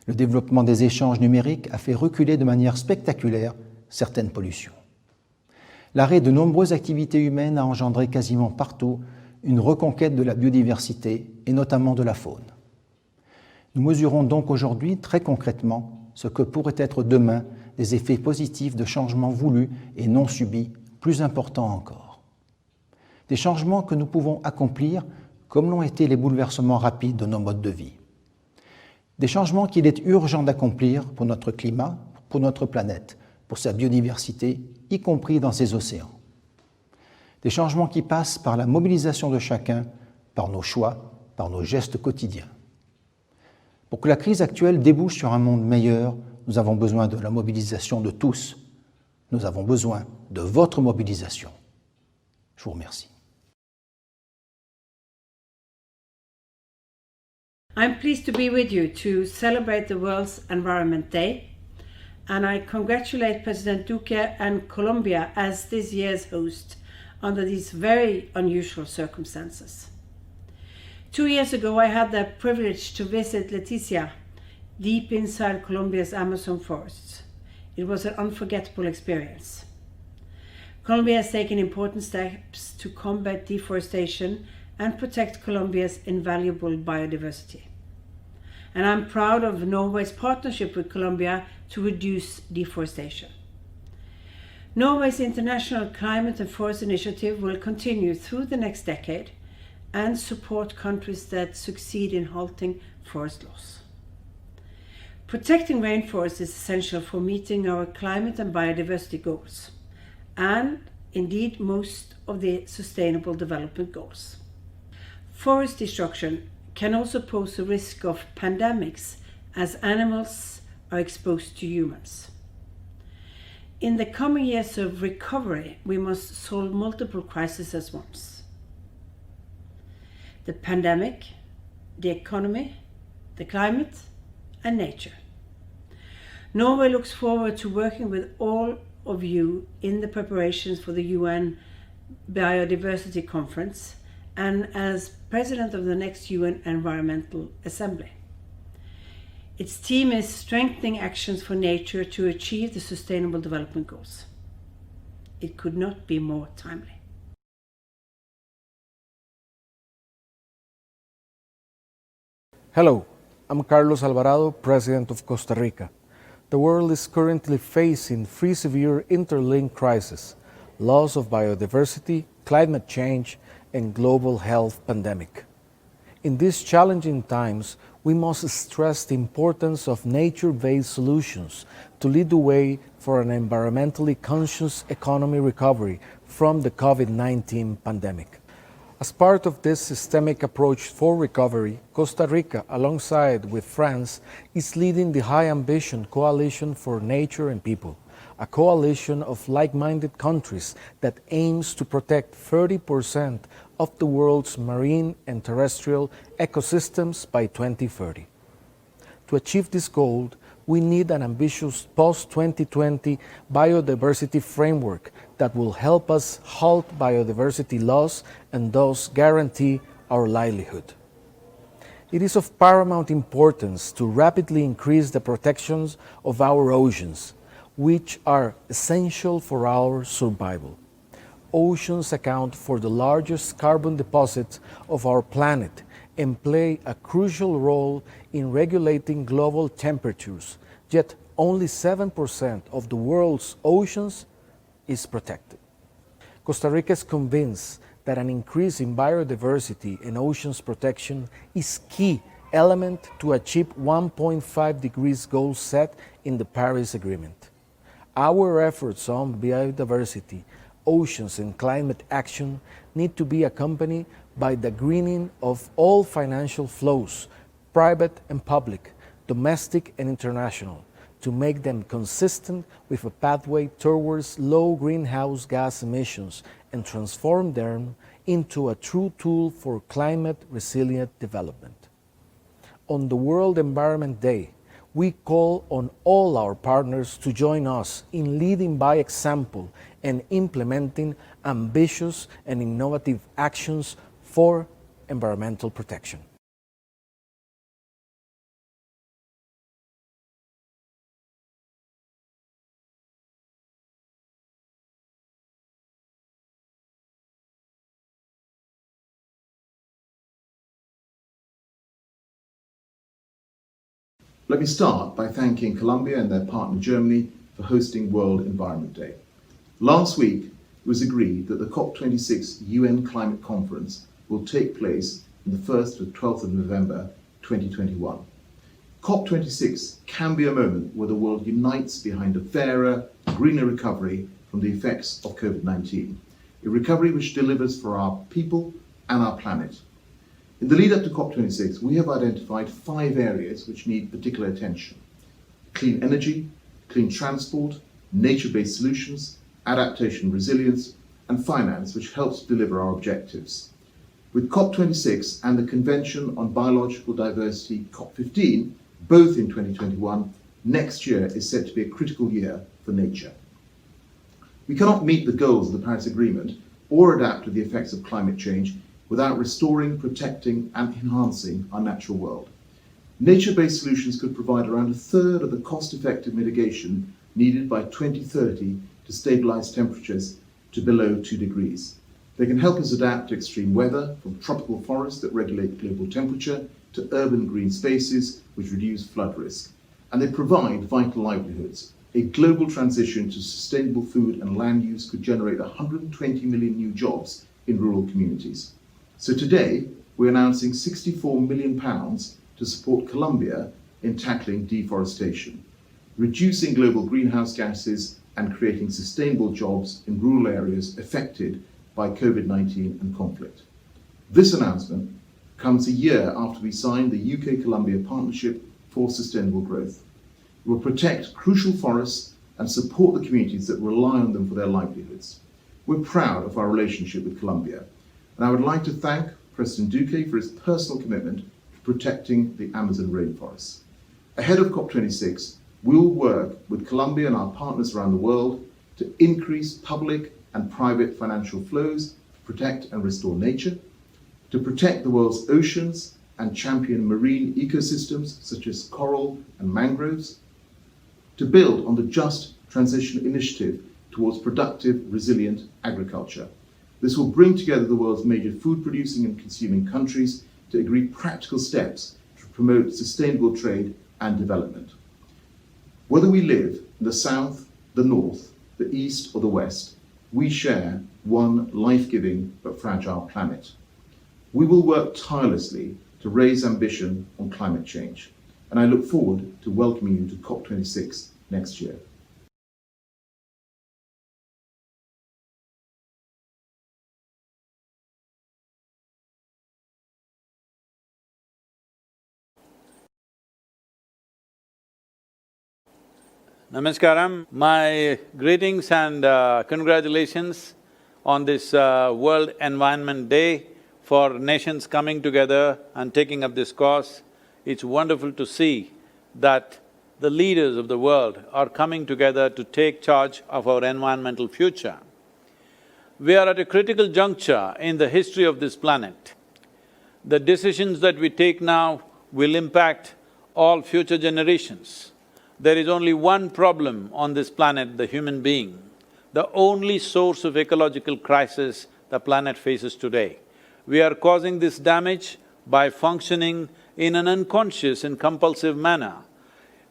Le développement des échanges numériques a fait reculer de manière spectaculaire certaines pollutions. L'arrêt de nombreuses activités humaines a engendré quasiment partout une reconquête de la biodiversité et notamment de la faune. Nous mesurons donc aujourd'hui très concrètement ce que pourraient être demain des effets positifs de changements voulus et non subis, plus importants encore. Des changements que nous pouvons accomplir comme l'ont été les bouleversements rapides de nos modes de vie. Des changements qu'il est urgent d'accomplir pour notre climat, pour notre planète, pour sa biodiversité, y compris dans ses océans. Des changements qui passent par la mobilisation de chacun, par nos choix, par nos gestes quotidiens. Pour que la crise actuelle débouche sur un monde meilleur, nous avons besoin de la mobilisation de tous. Nous avons besoin de votre mobilisation. Je vous remercie. I'm pleased to be with you to celebrate the World's Environment Day. And I congratulate President Duque and Colombia as this year's host under these very unusual circumstances. 2 years ago, I had the privilege to visit Leticia, deep inside Colombia's Amazon forests. It was an unforgettable experience. Colombia has taken important steps to combat deforestation and protect Colombia's invaluable biodiversity. And I'm proud of Norway's partnership with Colombia to reduce deforestation. Norway's International Climate and Forest Initiative will continue through the next decade and support countries that succeed in halting forest loss. Protecting rainforests is essential for meeting our climate and biodiversity goals, and indeed most of the Sustainable Development Goals. Forest destruction can also pose a risk of pandemics as animals are exposed to humans. In the coming years of recovery, we must solve multiple crises at once. The pandemic, the economy, the climate, and nature. Norway looks forward to working with all of you in the preparations for the UN Biodiversity Conference and as president of the next UN Environmental Assembly. Its team is strengthening actions for nature to achieve the Sustainable Development Goals. It could not be more timely. Hello, I'm Carlos Alvarado, President of Costa Rica. The world is currently facing three severe interlinked crises: loss of biodiversity, climate change, and global health pandemic. In these challenging times, we must stress the importance of nature-based solutions to lead the way for an environmentally conscious economy recovery from the COVID-19 pandemic. As part of this systemic approach for recovery, Costa Rica, alongside with France, is leading the High Ambition Coalition for Nature and People, a coalition of like-minded countries that aims to protect 30% of the world's marine and terrestrial ecosystems by 2030. To achieve this goal, we need an ambitious post-2020 biodiversity framework that will help us halt biodiversity loss and thus guarantee our livelihood. It is of paramount importance to rapidly increase the protections of our oceans, which are essential for our survival. Oceans account for the largest carbon deposits of our planet and play a crucial role in regulating global temperatures, yet only 7% of the world's oceans is protected. Costa Rica is convinced that an increase in biodiversity and oceans protection is key element to achieve 1.5 degrees goal set in the Paris Agreement. Our efforts on biodiversity, oceans, and climate action need to be accompanied by the greening of all financial flows, private and public, domestic and international, to make them consistent with a pathway towards low greenhouse gas emissions and transform them into a true tool for climate resilient development. On the World Environment Day, we call on all our partners to join us in leading by example and implementing ambitious and innovative actions for environmental protection. Let me start by thanking Colombia and their partner Germany for hosting World Environment Day. Last week, it was agreed that the COP26 UN Climate Conference will take place from the 1st to 12th of November 2021. COP26 can be a moment where the world unites behind a fairer, greener recovery from the effects of COVID-19, a recovery which delivers for our people and our planet. In the lead up to COP26, we have identified 5 areas which need particular attention: clean energy, clean transport, nature-based solutions, adaptation and resilience, and finance, which helps deliver our objectives. With COP26 and the Convention on Biological Diversity, COP15, both in 2021, next year is set to be a critical year for nature. We cannot meet the goals of the Paris Agreement or adapt to the effects of climate change without restoring, protecting, and enhancing our natural world. Nature-based solutions could provide around a third of the cost-effective mitigation needed by 2030 to stabilize temperatures to below 2 degrees. They can help us adapt to extreme weather, from tropical forests that regulate global temperature to urban green spaces which reduce flood risk. And they provide vital livelihoods. A global transition to sustainable food and land use could generate 120 million new jobs in rural communities. So today, we're announcing £64 million to support Colombia in tackling deforestation, reducing global greenhouse gases and creating sustainable jobs in rural areas affected by COVID-19 and conflict. This announcement comes a year after we signed the UK-Colombia Partnership for Sustainable Growth. It will protect crucial forests and support the communities that rely on them for their livelihoods. We're proud of our relationship with Colombia, and I would like to thank President Duque for his personal commitment to protecting the Amazon rainforests. Ahead of COP26, we will work with Colombia and our partners around the world to increase public and private financial flows to protect and restore nature, to protect the world's oceans and champion marine ecosystems such as coral and mangroves, to build on the Just Transition Initiative towards productive, resilient agriculture. This will bring together the world's major food producing and consuming countries to agree practical steps to promote sustainable trade and development. Whether we live in the south, the north, the east, or the west, we share one life-giving but fragile planet. We will work tirelessly to raise ambition on climate change, and I look forward to welcoming you to COP26 next year. Namaskaram. My greetings and congratulations on this World Environment Day for nations coming together and taking up this cause. It's wonderful to see that the leaders of the world are coming together to take charge of our environmental future. We are at a critical juncture in the history of this planet. The decisions that we take now will impact all future generations. There is only one problem on this planet, the human being, the only source of ecological crisis the planet faces today. We are causing this damage by functioning in an unconscious and compulsive manner.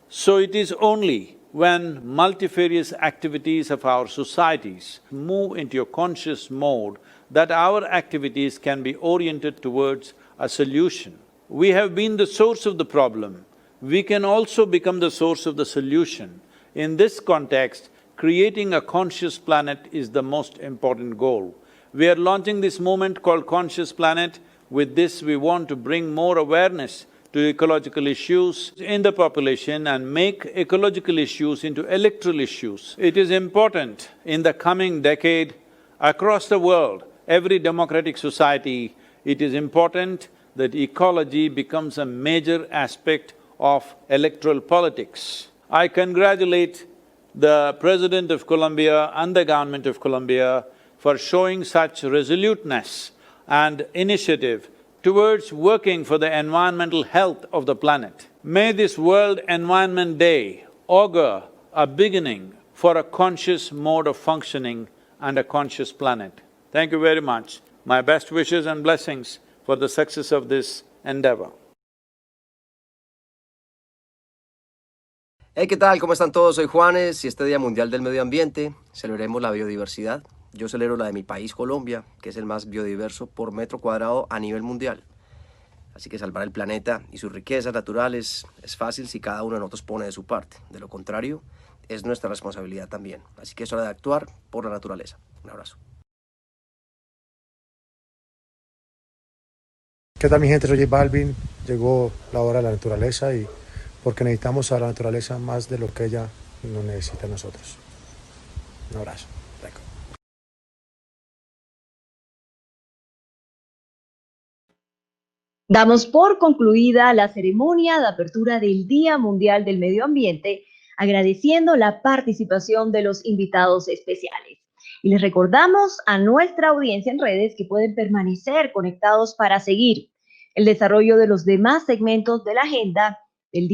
So it is only when multifarious activities of our societies move into a conscious mode that our activities can be oriented towards a solution. We have been the source of the problem. We can also become the source of the solution. In this context, creating a conscious planet is the most important goal. We are launching this movement called Conscious Planet. With this, we want to bring more awareness to ecological issues in the population and make ecological issues into electoral issues. It is important in the coming decade, across the world, every democratic society, it is important that ecology becomes a major aspect of electoral politics. I congratulate the President of Colombia and the Government of Colombia for showing such resoluteness and initiative towards working for the environmental health of the planet. May this World Environment Day augur a beginning for a conscious mode of functioning and a conscious planet. Thank you very much. My best wishes and blessings for the success of this endeavor. Hey, ¿qué tal? ¿Cómo están todos? Soy Juanes y este Día Mundial del Medio Ambiente celebremos la biodiversidad. Yo celebro la de mi país, Colombia, que es el más biodiverso por metro cuadrado a nivel mundial. Así que salvar el planeta y sus riquezas naturales es fácil si cada uno de nosotros pone de su parte. De lo contrario, es nuestra responsabilidad también. Así que es hora de actuar por la naturaleza. Un abrazo. ¿Qué tal mi gente? Soy J Balvin. Llegó la hora de la naturaleza y porque necesitamos a la naturaleza más de lo que ella nos necesita a nosotros. Un abrazo. Damos por concluida la ceremonia de apertura del Día Mundial del Medio Ambiente, agradeciendo la participación de los invitados especiales. Y les recordamos a nuestra audiencia en redes que pueden permanecer conectados para seguir el desarrollo de los demás segmentos de la agenda del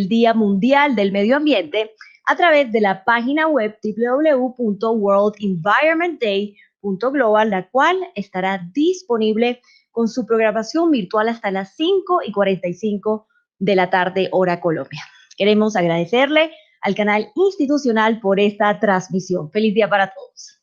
Día Mundial del Medio Ambiente a través de la página web www.worldenvironmentday.global, la cual estará disponible con su programación virtual hasta las 5:45 de la tarde, hora Colombia. Queremos agradecerle al canal institucional por esta transmisión. Feliz día para todos.